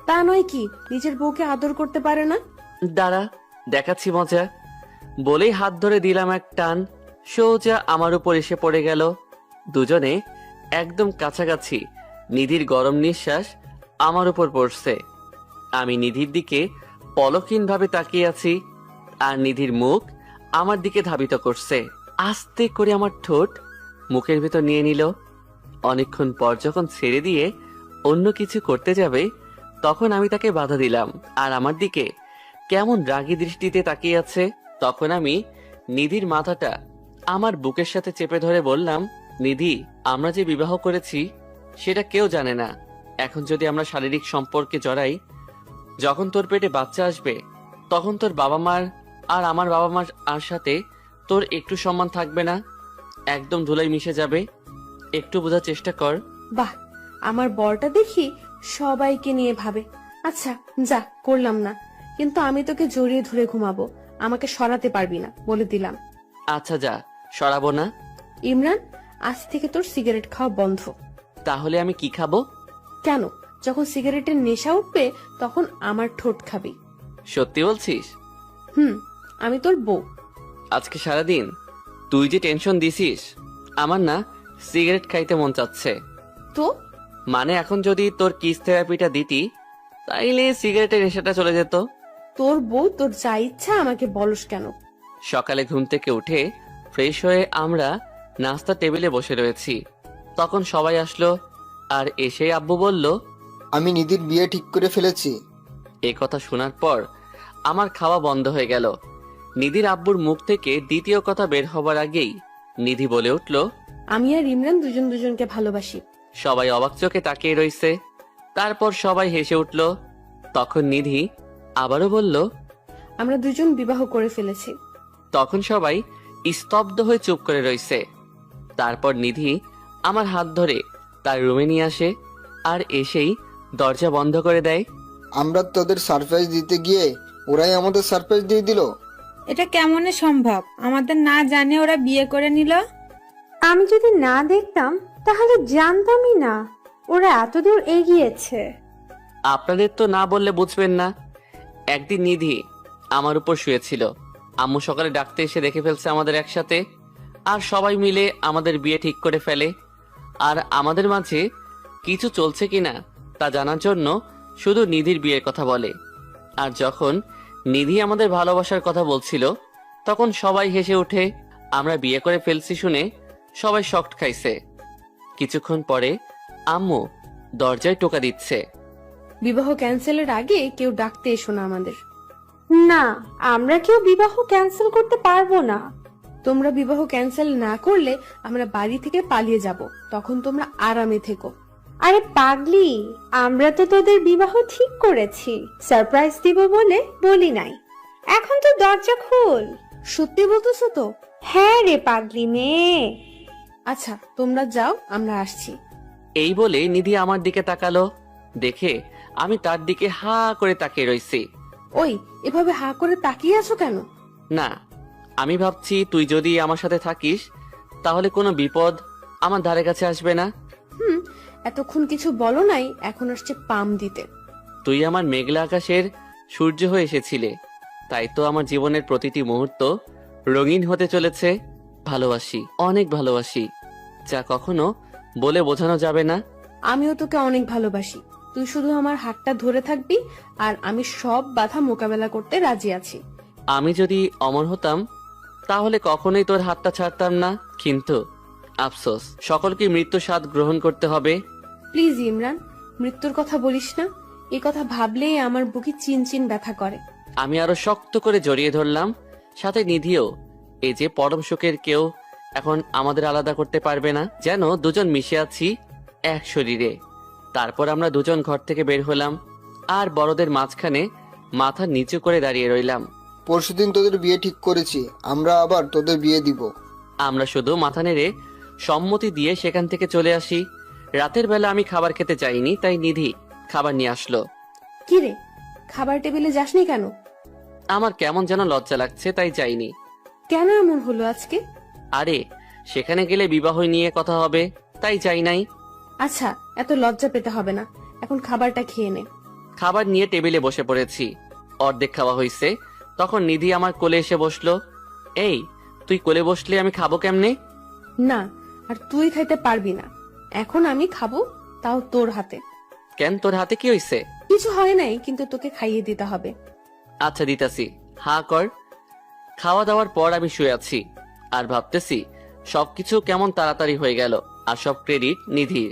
তা নয় কি, নিজের বউকে আদর করতে পারে না? দাঁড়া, দেখাচ্ছি মজা। বলেই হাত ধরে দিলাম এক টান, সোজা আমার উপর এসে পড়ে গেল। দুজনে একদম কাছাকাছি। নিধির গরম নিঃশ্বাস আমার উপর পড়ছে। আমি নিধির দিকে পলকহীনভাবে তাকিয়ে আছি, আর নিধির মুখ আমার দিকে ধাবিত করছে। আস্তে করে আমার ঠোঁট মুখের ভেতর নিয়ে নিল। অনেকক্ষণ পর যখন ছেড়ে দিয়ে অন্য কিছু করতে যাবে, তখন আমি তাকে বাধা দিলাম। আর আমার দিকে কেমন রাগী দৃষ্টিতে তাকিয়ে আছে। তখন আমি নিধির মাথাটা আমার বুকের সাথে চেপে ধরে বললাম, নিধি, আমরা যে বিবাহ করেছি সেটা কেউ জানে না। এখন যদি আমরা শারীরিক সম্পর্কে জড়াই, যখন তোর পেটে বাচ্চা আসবে তখন তোর বাবা মার আর আমার বাবা মার আর সাথে তোর একটু সম্মান থাকবে না, একদম ধুলাই মিশে যাবে। একটু বোঝার চেষ্টা কর। বাহ, আমার বরটা দেখি সবাইকে নিয়ে ভাবে। আচ্ছা যা, করলাম না, কিন্তু আমি তোকে জড়িয়ে ধরে ঘুমাবো, আমাকে সরাতে পারবি না, বলে দিলাম। আচ্ছা যা, সরাবো না। ইমরান, আজ থেকে তোর সিগারেট খাওয়া বন্ধ। তাহলে আমি কি খাবো? কেন? যখন সিগারেটের নেশা উঠবে তখন আমার ঠোঁট খাবি। সত্যি বলছিস? আমি তোর বউ। আজকে সারাদিন তুই যে টেনশন দিছিস, আমার না সিগারেট খাইতে মন চাচ্ছে। তো মানে এখন যদি তোর কিস থেরাপিটা দিতি, তাইলে সিগারেটের নেশাটা চলে যেত। তোর বউ, তোর যা ইচ্ছা আমাকে বলস কেন? সকালে ঘুম থেকে উঠে ফ্রেশ হয়ে আমরা নাস্তা টেবিলে বসে রয়েছি। তখন সবাই আসলো, আর এসে আব্বু বলল, আমি নিধির বিয়ে ঠিক করে ফেলেছি। এ কথা শোনার পর আমার খাওয়া বন্ধ হয়ে গেল। নিধির আব্বুর মুখ থেকে দ্বিতীয় কথা বের হবার আগেই নিধি বলে উঠল, আমি আর ইমরান দুজন দুজনকে ভালোবাসি। সবাই অবাক চোখে তাকিয়ে রইছে। তারপর সবাই হেসে উঠল। তখন নিধি আবারও বলল, আমরা দুজন বিবাহ করে ফেলেছি। তখন সবাই স্তব্ধ হয়ে চুপ করে রইছে। তারপর নিধি আমার হাত ধরে তার রুমে নিয়ে আসে, আর এসেই দরজা বন্ধ করে দেয়। আমরা তোদের সারপ্রাইজ দিতে গিয়ে ওরাই আমাদের সারপ্রাইজ দিয়ে দিল। এটা কেমনে সম্ভব? আমাদের না জানে ওরা বিয়ে করে নিল। আমি যদি না দেখতাম তাহলে জানতামই না ওরা এতদূর এগিয়েছে। আপনাদের তো না বললে বুঝবেন না। একদিন নিধি আমার উপর শুয়েছিল। আম্মু সকালে ডাকতে এসে দেখে ফেলছে আমাদের একসাথে, আর সবাই মিলে আমাদের বিয়ে ঠিক করে ফেলে। আর আমাদের মাঝে কিছু চলছে কিনা তা জানার জন্য শুধু নিধির বিয়ের কথা বলে। আর যখন নিধি আমাদের ভালোবাসার কথা বলছিল তখন সবাই হেসে উঠে। আমরা বিয়ে করে ফেলছি শুনে সবাই শকড খাইছে। কিছুক্ষণ পরে আম্মু দরজায় টোকা দিচ্ছে। বিবাহ ক্যান্সেলের আগে কেউ ডাকতে এসো না আমাদের। না, আমরা কেউ বিবাহ ক্যান্সেল করতে পারবো না। তোমরা বিবাহ ক্যান্সেল না করলে আমরা বাড়ি থেকে পালিয়ে যাব, তখন তোমরা আরামে থেকো। আরে পাগলি, আমরা তো তোদের বিবাহ ঠিক করেছি, সারপ্রাইজ দিব বলে বলি নাই। এখন তো দরজা খোল। সত্যি বলতেছো তো? হ্যাঁ রে পাগলি মেয়ে। আচ্ছা তোমরা যাও, আমরা আসছি। এই বলে নিধি আমার দিকে তাকালো। দেখে আমি তার দিকে হা করে তাকিয়ে রইছি। ওই, এভাবে হা করে তাকিয়ে আছো কেন? না, আমি ভাবছি তুই যদি আমার সাথে থাকিস তাহলে কোনো বিপদ আমার ধারে কাছে আসবে না। এতক্ষণ কিছু বলো নাই, এখন আসছে পাম দিতে। তুই আমার মেঘলা আকাশের সূর্য হয়ে এসেছিলে, তাই তো আমার জীবনের প্রতিটি মুহূর্ত রঙিন হতে চলেছে। ভালোবাসি, অনেক ভালোবাসি, যা কখনো বলে বোঝানো যাবে না। আমিও তোকে অনেক ভালোবাসি। তুই শুধু আমার হাতটা ধরে থাকবি, আর আমি সব বাধা মোকাবেলা করতে রাজি আছি। আমি যদি অমর হতাম তাহলে কখনোই তোর হাতটা ছাড়তাম না, কিন্তু আফসোস, সকলকে মৃত্যু স্বাদ গ্রহণ করতে হবে। প্লিজ ইমরান, মৃত্যুর কথা বলিস না। এই কথা ভাবলেই আমার বুকে চিনচিন ব্যথা করে। আমি আরো শক্ত করে জড়িয়ে ধরলাম, সাথে নিধিও। এই যে পরম সুখের কেউ এখন আমাদের আলাদা করতে পারবে না, যেন দুজন মিশে আছি এক শরীরে। তারপর আমরা দুজন ঘর থেকে বের হলাম, আর বড়দের মাঝখানে মাথা নিচু করে দাঁড়িয়ে রইলাম। পরশুদিন তোদের বিয়ে ঠিক করেছি, আমরা আবার তোদের বিয়ে দিব। আমরা শুধু মাথা নেড়ে সম্মতি দিয়ে সেখান থেকে চলে আসি। রাতের বেলা আমি খাবার খেতে চাইনি, তাই নিধি খাবার নিয়ে আসলো। কি রে, খাবার টেবিলে যাসনি কেন? আমার কেমন যেন লজ্জা লাগছে, তাই যাইনি। কেন এমন হলো আজকে? আরে সেখানে গেলে বিবাহ নিয়ে কথা হবে, তাই যাই নাই। আচ্ছা, এত লজ্জা পেতে হবে না, এখন খাবারটা খেয়ে নে। খাবার নিয়ে টেবিলে বসে পড়েছি। অর্ধেক খাওয়া হয়েছে, তখন নিধি আমার কোলে এসে বসলো। এই, তুই কোলে বসলে আমি খাবো কেমনে? না, আর তুই খাইতে পারবি না। এখন আমি খাবো, তাও তোর হাতে। কেন, তোর হাতে কি হইছে? কিছু হয় নাই, কিন্তু তোকে খাইয়ে দিতে হবে। আচ্ছা দিতাছি, হা কর। খাওয়া দাওয়ার পর আমি শুয়ে আছি আর ভাবতেছি সবকিছু কেমন তাড়াতাড়ি হয়ে গেল, আর সব ক্রেডিট নিধির।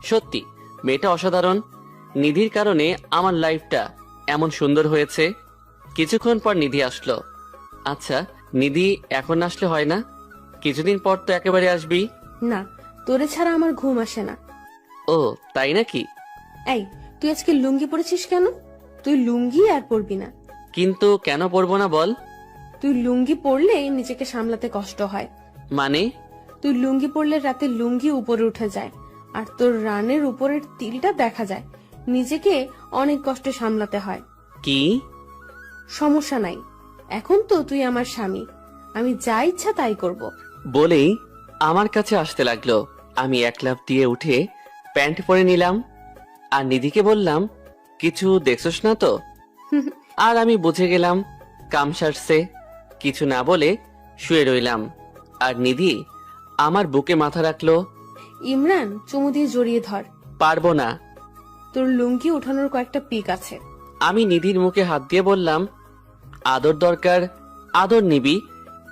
সত্যি মেয়েটা অসাধারণ। নিধির কারণে আমার লাইফটা এমন সুন্দর হয়েছে। কিছুক্ষণ পর নিধি আসলো। আচ্ছা নিধি এখন আসলে হয় না? কিছুদিন পর তো একেবারে আসবি। না, তোরে ছাড়া আমার ঘুম আসে না। ও তাই নাকি? এই, তুই আজকে লুঙ্গি পরেছিস কেন? তুই লুঙ্গি আর পরবি না। কিন্তু কেন পরবো না বল? তুই লুঙ্গি পরলে নিজেকে সামলাতে কষ্ট হয়। মানে? তুই লুঙ্গি পরলে রাতে লুঙ্গি উপরে উঠে যায়, আর তোর রানের উপরের তিলটা দেখা যায়। নিজেকে অনেক কষ্টে সামলাতে হয়। কি? সমস্যা নাই, এখন তো তুই আমার স্বামী, আমি যা ইচ্ছা তাই করব। বলেই আমার কাছে আসতে লাগলো। আমি এক লাফ দিয়ে উঠে প্যান্ট পরে নিলাম, আর নিধিকে বললাম, কিছু দেখছস না তো? আর আমি বুঝে গেলাম কাম সারছে। কিছু না বলে শুয়ে রইলাম, আর নিধি আমার বুকে মাথা রাখলো। ইমরান, চুমু দিয়ে জড়িয়ে ধর। পারবো না। তোর লুঙ্গি উঠানোর কয়েকটা পিক আছে। আমি নিধির মুখে হাত দিয়ে বললাম, আদর দরকার, আদর নিবি,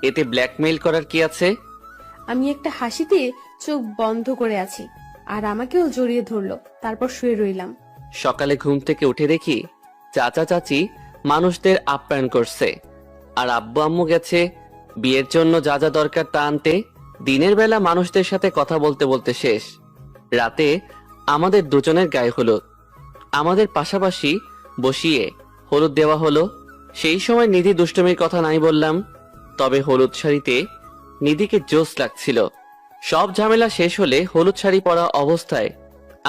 এতে ব্ল্যাকমেইল করার কি আছে? আমি একটা হাসিতে চোখ বন্ধ করে আছি, আর আমাকেও জড়িয়ে ধরলো। তারপর শুয়ে রইলাম। সকালে ঘুম থেকে উঠে দেখি চাচা চাচি মানুষদের আপ্যায়ন করছে, আর আব্বু আম্মু গেছে বিয়ের জন্য যা যা দরকার তা আনতে। দিনের বেলা মানুষদের সাথে কথা বলতে বলতে শেষ। রাতে আমাদের দুজনের গায়ে হলুদ। আমাদের পাশাপাশি বসিয়ে হলুদ দেওয়া হলো। সেই সময় নিধি দুষ্টমির কথা নাই বললাম, তবে হলুদ শাড়িতে নিধিকে জোশ লাগছিল। সব ঝামেলা শেষ হলে হলুদ শাড়ি পরা অবস্থায়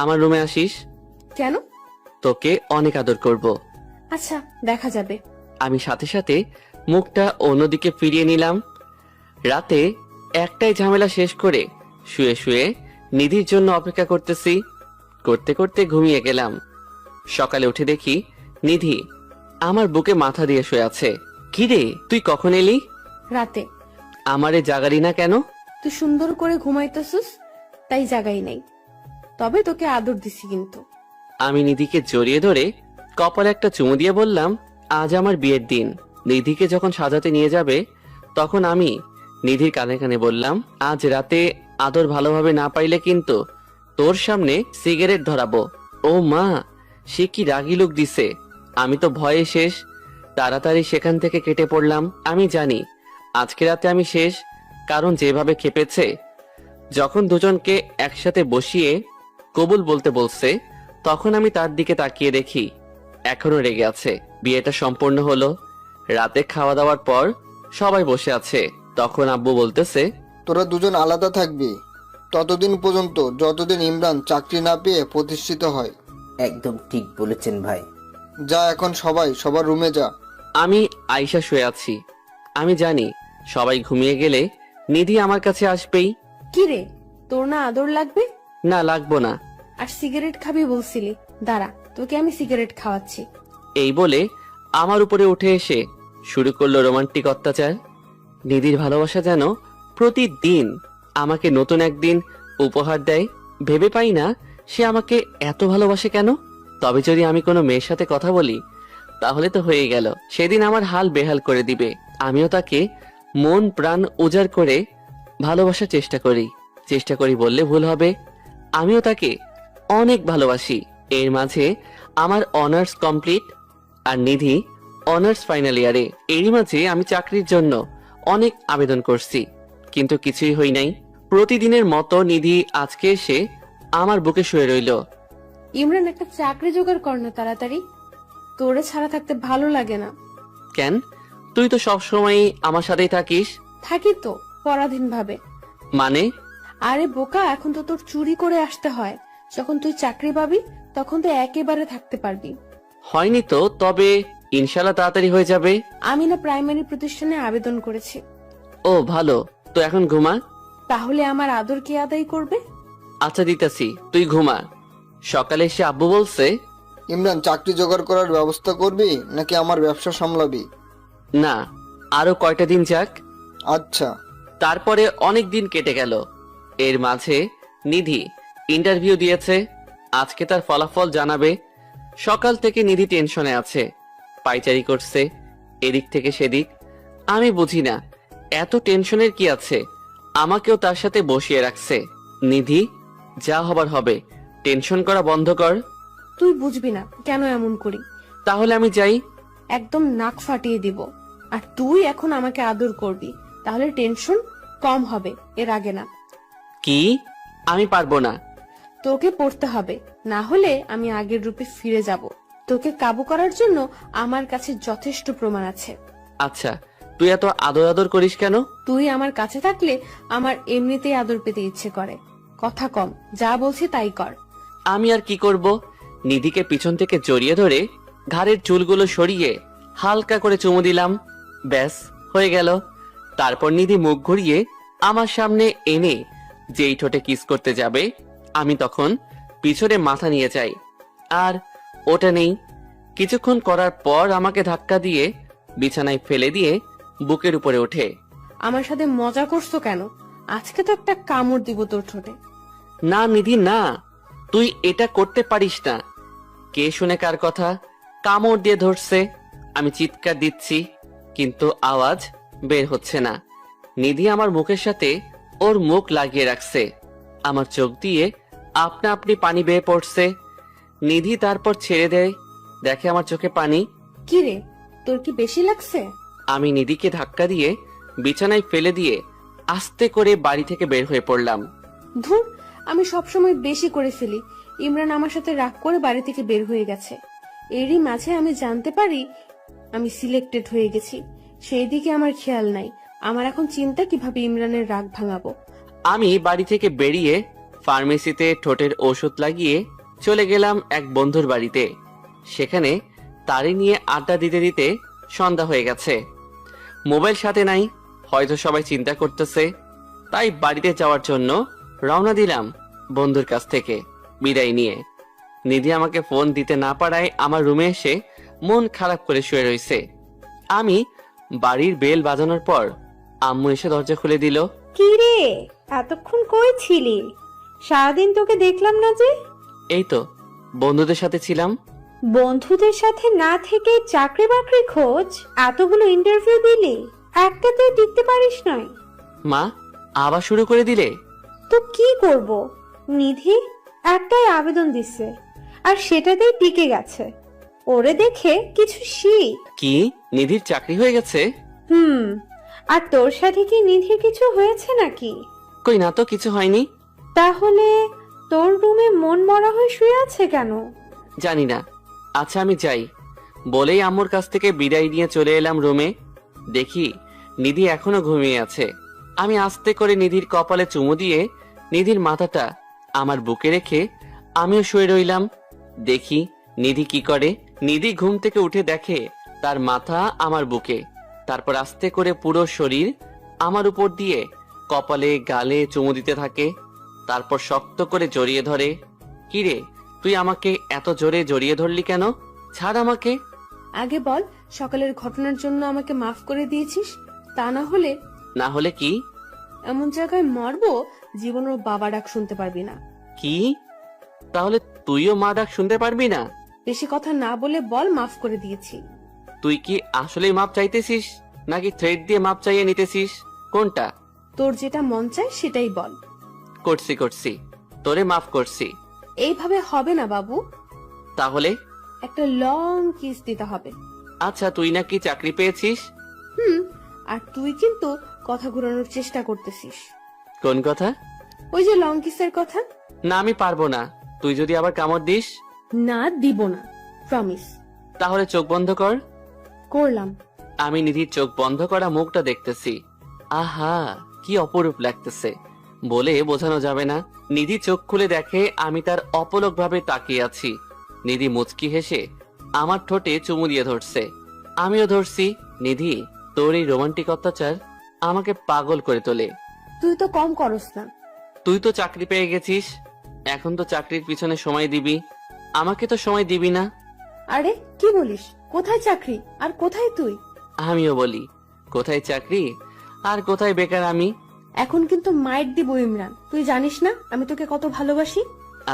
আমার রুমে আসিস। কেন? তোকে অনেক আদর করব। আচ্ছা, দেখা যাবে। আমি সাথে সাথে মুখটা অন্যদিকে ফিরিয়ে নিলাম। রাতে একটাই ঝামেলা শেষ করে শুয়ে শুয়ে নিধির জন্য অপেক্ষা করতেছি। করতে করতে ঘুমিয়ে গেলাম। সকালে উঠে দেখি নিধি আমার বুকে মাথা দিয়ে শুয়ে আছে। কি রে, তুই কখন এলি? রাতে। আমারে জাগালি না কেন? তুই সুন্দর করে ঘুমাইতেছিস, তাই জাগাই নাই। তবে তোকে আদর দিছি কিন্তু। আমি নিধিকে জড়িয়ে ধরে কপালে একটা চুমু দিয়ে বললাম, আজ আমার বিয়ের দিন। নিধিকে যখন সাজাতে নিয়ে যাবে তখন আমি নিধির কানে কানে বললাম, আজ রাতে আদর ভালোভাবে না পাইলে কিন্তু তোর সামনে সিগারেট ধরাবো। ও মা, সে কি রাগি লোক দিছে। আমি তো ভয়ে শেষ। তাড়াতাড়ি সেখান থেকে কেটে পড়লাম। আমি জানি আজকে রাতে আমি শেষ, কারণ যেভাবে খেপেছে। যখন দুজনকে একসাথে বসিয়ে কবুল বলতে বলছে তখন আমি তার দিকে তাকিয়ে দেখি এখনো রেগে আছে। বিয়েটা সম্পূর্ণ হলো। রাতে খাওয়া দাওয়ার পর সবাই বসে আছে। তখন আব্বু বলতেছে, তোরা দুজন আলাদা থাকবি ততদিন পর্যন্ত যতদিন ইমরান চাকরি না পেয়ে প্রতিষ্ঠিত হয়। একদম ঠিক বলেছেন ভাই। যা এখন সবাই সবার রুমে যা। আমি আয়শা শুয়ে আছি। আমি জানি সবাই ঘুমিয়ে গেলে নিধি আমার কাছে আসবেই। কি রে, তোর না আদর লাগবে? না, লাগবো না। আর সিগারেট খাবি বলছিলি, দাঁড়া তোকে আমি সিগারেট খাওয়াচ্ছি। এই বলে আমার উপরে উঠে এসে শুরু করলো রোমান্টিক অত্যাচার। নিধির ভালোবাসা যেন প্রতিদিন আমাকে নতুন একদিন উপহার দেয়। ভেবে পাই না সে আমাকে এত ভালোবাসে কেন। তবে যদি আমি কোনো মেয়ের সাথে কথা বলি তাহলে তো হয়ে গেল, সেদিন আমার হাল বেহাল করে দিবে। আমিও তাকে মন প্রাণ উজাড় করে ভালোবাসার চেষ্টা করি বললে ভুল হবে। আমিও তাকে অনেক ভালোবাসি। এর মাঝে আমার অনার্স কমপ্লিট আর নিধি অনার্স ফাইনাল ইয়ারে। এরই মাঝে আমি চাকরির জন্য অনেক আবেদন করছি, কিন্তু কিছুই হই নাই। প্রতিদিনের মতো নিধি আজকে এসে আমার বুকে শুয়ে রইল। ইমরান, একটা চাকরি জোগাড় কর না তাড়াতাড়ি। তোরে ছাড়া থাকতে ভালো লাগে না। কেন? তুই তো সবসময় আমার সাথেই থাকিস। থাকি তো পরাধীন ভাবে। মানে? আরে বোকা, এখন তো তোর চুরি করে আসতে হয়। যখন তুই চাকরি পাবি তখন তো একেবারে থাকতে পারবি। হয়নি তো, তবে ইনশাল্লাহ তাড়াতাড়ি হয়ে যাবে। আমি না প্রাইমারি প্রতিষ্ঠানে আবেদন করেছি। ও ভালো, তো এখন ঘুমা। তাহলে আমার আদর কে আদায় করবে? আচ্ছা দিতাছি, তুই ঘুমা। সকালে এসে আব্বু বলছে, ইমরান, চাকরি জোগাড় করার ব্যবস্থা করবি নাকি আমার ব্যবসা সামলাবি? না, আরো কয়টা দিন যাক। আচ্ছা। তারপরে অনেক দিন কেটে গেল। এর মাঝে নিধি ইন্টারভিউ দিয়েছে। আজকে তার ফলাফল জানাবে। সকাল থেকে নিধি টেনশনে আছে, পাইচারি করছে এদিক থেকে সেদিক। আমি বুঝি না এত টেনশনের কি আছে। আমাকেও তার সাথে বসিয়ে রাখছে। নিধি, যা হবার হবে, টেনশন করা বন্ধ কর। তুই বুঝবি না কেন এমন করি। তাহলে আমি যাই। একদম নাক ফাটিয়ে দিব। আর তুই এখন আমাকে আদর করবি, তাহলে টেনশন কম হবে, এর আগে না। কি? আমি পারবো না। তোকে পড়তে হবে, না হলে আমি আগের রূপে ফিরে যাব। তোকে কাবু করার জন্য আমার কাছে যথেষ্ট প্রমাণ আছে। আচ্ছা, তুই এত আদর আদর করিস কেন? তুই আমার কাছে থাকলে আমার এমনিতেই আদর পেতে ইচ্ছে করে। কথা কম, যা বলছি তাই কর। আমি আর কি করব? নিধিকে পিছন থেকে জড়িয়ে ধরে ঘাড়ের চুলগুলো সরিয়ে হালকা করে চুমু দিলাম। ব্যাস, হয়ে গেল। তারপর নিধি মুখ ঘুরিয়ে আমার সামনে এনে যেই ঠোঁটে কিস করতে যাবে, আমি তখন পিছনে মাথা নিয়ে যাই। আর ওটা নেই। কিছুক্ষণ করার পর আমাকে ধাক্কা দিয়ে বিছানায় ফেলে দিয়ে বুকের উপরে ওঠে। আমার সাথে মজা করছো কেন? আজকে তো একটা কামড় দিব তোর ঠোঁটে। না নিধি, না, তুই এটা করতে পারিস না। কে শুনে কার কথা? কামড় দিয়ে ধরছে। আমি চিৎকার দিচ্ছি, কিন্তু আওয়াজ বের হচ্ছে না। নিধি আমার মুখের সাথে ওর মুখ লাগিয়ে রাখছে। আমার চোখ দিয়ে আপনা আপনি পানি বেয়ে পড়ছে। নিধি তারপর ছেড়ে দেয়। দেখে আমার চোখে পানি। কি রে, তোর কি বেশি লাগছে? আমি নিধিকে ধাক্কা দিয়ে বিছানায় ফেলে দিয়ে আস্তে করে বাড়ি থেকে বের হয়ে পড়লাম। ধুর, আমি সবসময় বেশি করে ফেলি। ইমরান আমার সাথে রাগ করে বাড়ি থেকে বের হয়ে গেছে। এরই মাঝে আমি জানতে পারি আমি সিলেক্টেড হয়ে গেছি। সেই দিকে আমার খেয়াল নাই। আমার এখন চিন্তা কিভাবে ইমরানের রাগ ভাঙাবো। আমি বাড়ি থেকে বেরিয়ে ফার্মেসিতে ঠোঁটের ওষুধ লাগিয়ে চলে গেলাম এক বন্ধুর বাড়িতে। সেখানে তারি নিয়ে আড্ডা দিতে দিতে সন্ধ্যা হয়ে গেছে। মোবাইল সাথে নাই, হয়তো সবাই চিন্তা করতেছে। তাই বাড়িতে যাওয়ার জন্য রওনা দিলাম বন্ধুর কাছ থেকে বিদায় নিয়ে। নিধি আমাকে ফোন দিতে না পারায় আমার রুমে এসে মন খারাপ করে শুয়ে রইছে। আমি বাড়ির বেল বাজানোর পর আম্মু এসে দরজা খুলে দিল। কি রে, এতক্ষণ কই ছিলি? সারাদিন তোকে দেখলাম না যে। এই তো বন্ধুদের সাথে ছিলাম। বন্ধুদের সাথে না থেকে চাকরি বাকরি খোঁজ, এতগুলো ইন্টারভিউ দিলি, একটা তুই টিকতে পারিস নাই। মা আবার শুরু করে দিলে? তো কি করব, নিধি একটাই আবেদন দিছে আর সেটাতেই টিকে গেছে। ওরে দেখে কিছু শিখ। কি নিধির চাকরি হয়ে গেছে? আর তোর সাথে কি নিধির কিছু হয়েছে নাকি? কই না তো, কিছু হয়নি। তাহলে তোর রুমে মন মরা হয়ে শুয়ে আছে কেন? জানি না। আচ্ছা আমি যাই বলেই আম্মুর কাছ থেকে বিদায় নিয়ে চলে এলাম রুমে। দেখি নিধি এখনো ঘুমিয়ে আছে। আমি আস্তে করে নিধির কপালে চুমু দিয়ে নিধির মাথাটা আমার বুকে রেখে আমিও শুয়ে রইলাম। দেখি নিধি কি করে। নিধি ঘুম থেকে উঠে দেখে তার মাথা আমার বুকে, তারপর আস্তে করে পুরো শরীর আমার উপর দিয়ে কপালে গালে চুমু দিতে থাকে, তারপর শক্ত করে জড়িয়ে ধরে। কিরে তুই আমাকে এত জোরে জড়িয়ে ধরলি কেন? ছাড় আমাকে। আগে বল, সকালের ঘটনার জন্য আমাকে মাফ করে দিয়েছিস? তা না হলে না হলে কি? এমন জায়গায় মারবো জীবনের বাবা ডাক শুনতে পারবি না। কি? তাহলে তুইও মা ডাক শুনতে পারবি না? বেশি কথা না বলে বল মাফ করে দিয়েছি। তুই কি আসলেই মাপ চাইতেছিস নাকি থ্রেড দিয়ে মাপ চাইয়ে নিতেছিস? কোনটা? তোর যেটা মন চায় সেটাই বল। করছি তোরে মাফ করছি। এইভাবে হবে না বাবু, তাহলে? একটা লং কিস দিতে হবে। আচ্ছা তুই নাকি চাকরি পেয়েছিস? আর তুই কিন্তু কথা ঘুরানোর চেষ্টা করতেছিস। কোন কথা? ওই যে লং কিসের কথা। না আমি পারবো না, তুই যদি আবার কামড় দিস। না দিব না, প্রমিস। তাহলে চোখ বন্ধ কর। করলাম। আমি নিধির চোখ বন্ধ করা মুখটা দেখতেছি। আহা কি অপরূপ লাগতেছে, বলে বোঝানো যাবে না। নিধি চোখ খুলে দেখে আমি তার অপলক ভাবে তাকিয়ে আছি। নিধি মুচকি হেসে আমার ঠোঁটে চুমু দিয়ে ধরছে, আমিও ধরছি। নিধি তোর এই রোমান্টিক অত্যাচার আমাকে পাগল করে তোলে। তুই তো কম করস না। তুই তো চাকরি পেয়ে গেছিস, এখন তো চাকরির পিছনে সময় দিবি, আমাকে তো সময় দিবি না। আরে কি বলিস? কোথায় চাকরি আর কোথায় তুই? আমিও বলি, কোথায় চাকরি আর কোথায় বেকার আমি। এখন কিন্তু মাইট দিব ইমরান, তুই জানিস না আমি তোকে কত ভালোবাসি।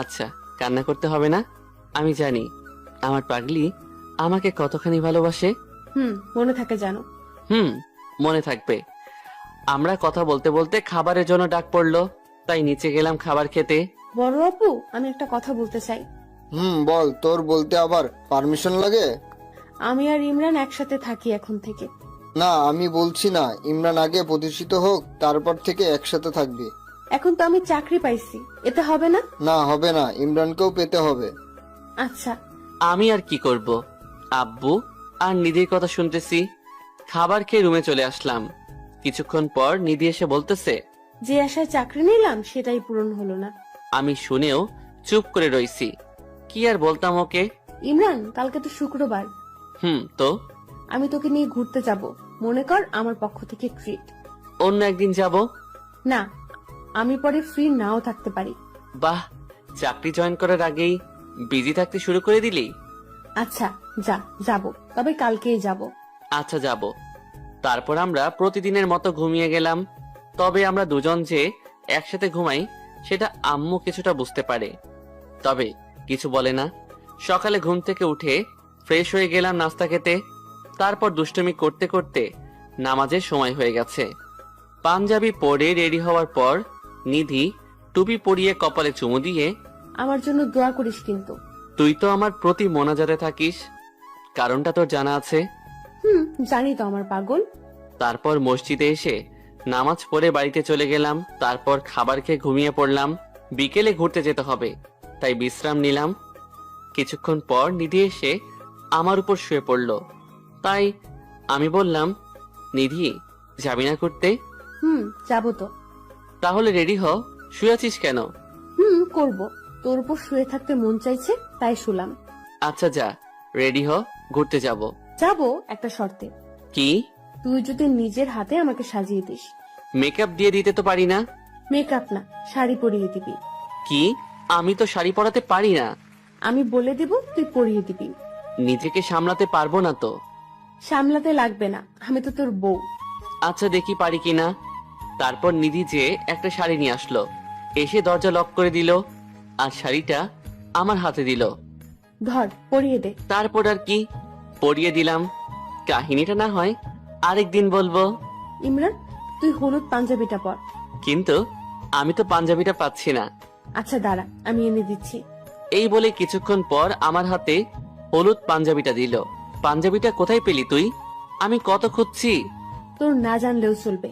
আচ্ছা কান্না করতে হবে না, আমি জানি আমার পাগলি আমাকে কতখানি ভালোবাসে। মনে থাকে জানো। মনে থাকবে। আমরা কথা বলতে বলতে খাবারের জন্য ডাক পড়লো, তাই নিচে গেলাম খাবার খেতে। বড় আপু, আমি একটা কথা বলতে চাই। বল, তোর বলতে আবার পারমিশন লাগে? আমি আর ইমরান একসাথে থাকি এখন থেকে। না, আমি বলছি না, ইমরান আগে প্রতিষ্ঠিত হোক, তারপর থেকে একসাথে থাকবি। এখন তো আমি চাকরি পাইছি, এতে হবে না? না হবে না, ইমরানকেও পেতে হবে। আচ্ছা। আমি আর কি করব, আব্বু আর নিধির কথা শুনতেছি। খাবার খেয়ে রুমে চলে আসলাম। কিছুক্ষণ পর নিধি এসে বলতেছে, যে আশায় চাকরি নিলাম সেটাই পূরণ হলো না। আমি শুনেও চুপ করে রইছি। কি আর বলতাম ওকে। ইমরান, কালকে তো শুক্রবার। তো আমি তোকে নিয়ে ঘুরতে যাব, মনে কর আমার পক্ষ থেকে ট্রিট। অন্য একদিন যাব। না, আমি পরে ফ্রি নাও থাকতে পারি। বাহ, চাকরি জয়েন করার আগেই বিজি থাকতে শুরু করে দিলি। আচ্ছা যাব, তবে কালকেই যাব। আচ্ছা যাব। তারপর আমরা প্রতিদিনের মতো ঘুমিয়ে গেলাম। তবে আমরা দুজন যে একসাথে ঘুমাই সেটা আম্মু কিছুটা বুঝতে পারে, তবে কিছু বলে না। সকালে ঘুম থেকে উঠে ফ্রেশ হয়ে গেলাম নাস্তা খেতে। তারপর দুষ্টুমি করতে করতে নামাজের সময় হয়ে গেছে। পাঞ্জাবি পরে রেডি হওয়ার পর নিধি টুপি পরিয়ে কপালে চুমু দিয়ে, আমার জন্য দোয়া করিস কিন্তু। তুই তো আমার প্রতি মোনাজাতে থাকিস, কারণটা তোর জানা আছে। জানি তো আমার পাগল। তারপর মসজিদে এসে নামাজ পড়ে বাড়িতে চলে গেলাম। তারপর খাবার খেয়ে ঘুমিয়ে পড়লাম। বিকেলে ঘুরতে যেতে হবে, তাই বিশ্রাম নিলাম। কিছুক্ষণ পর নিধি এসে আমার উপর শুয়ে পড়ল, তাই আমি বললাম, নিধি যাবি না ঘুরতে? যাবো তো। তাহলে রেডি হ, শুয়ে আছিস কেন? করব, তোর উপর শুয়ে থাকতে মন চাইছে তাই শুলাম। আচ্ছা যা, রেডি হ, ঘুরতে যাব। যাবো একটা শর্তে। কি? তুই যদি নিজের হাতে আমাকে সাজিয়ে দিস। মেকআপ দিয়ে দিতে তো পারি না। মেকআপ না, শাড়ি পরিয়ে দিবি। কি? আমি তো শাড়ি পরাতে পারি না। আমি বলে দেব, তুই পরিয়ে দিবি। নিজেকে সামলাতে পারবো না তো। সামলাতে লাগবে না, আমি তো তোর বউ। আচ্ছা দেখি পারি কিনা। তারপর নিধি যে একটা শাড়ি নিয়ে আসলো, এসে দরজা লক করে দিল আর শাড়িটা আমার হাতে দিল। ধর, পরিয়ে দে। তারপর আর কি, পরিয়ে দিলাম। কাহিনীটা না হয় আরেকদিন বলবো। ইমরান, তুই হলুদ পাঞ্জাবিটা পর। কিন্তু আমি তো পাঞ্জাবিটা পাচ্ছি না। আচ্ছা দাঁড়া, আমি এনে দিচ্ছি। এই বলে কিছুক্ষণ পর আমার হাতে হলুদ পাঞ্জাবিটা দিল। পাঞ্জাবিটা কোথায় পেলি তুই? আমি কত খুঁজছি। তোর না জানলেও চলবে,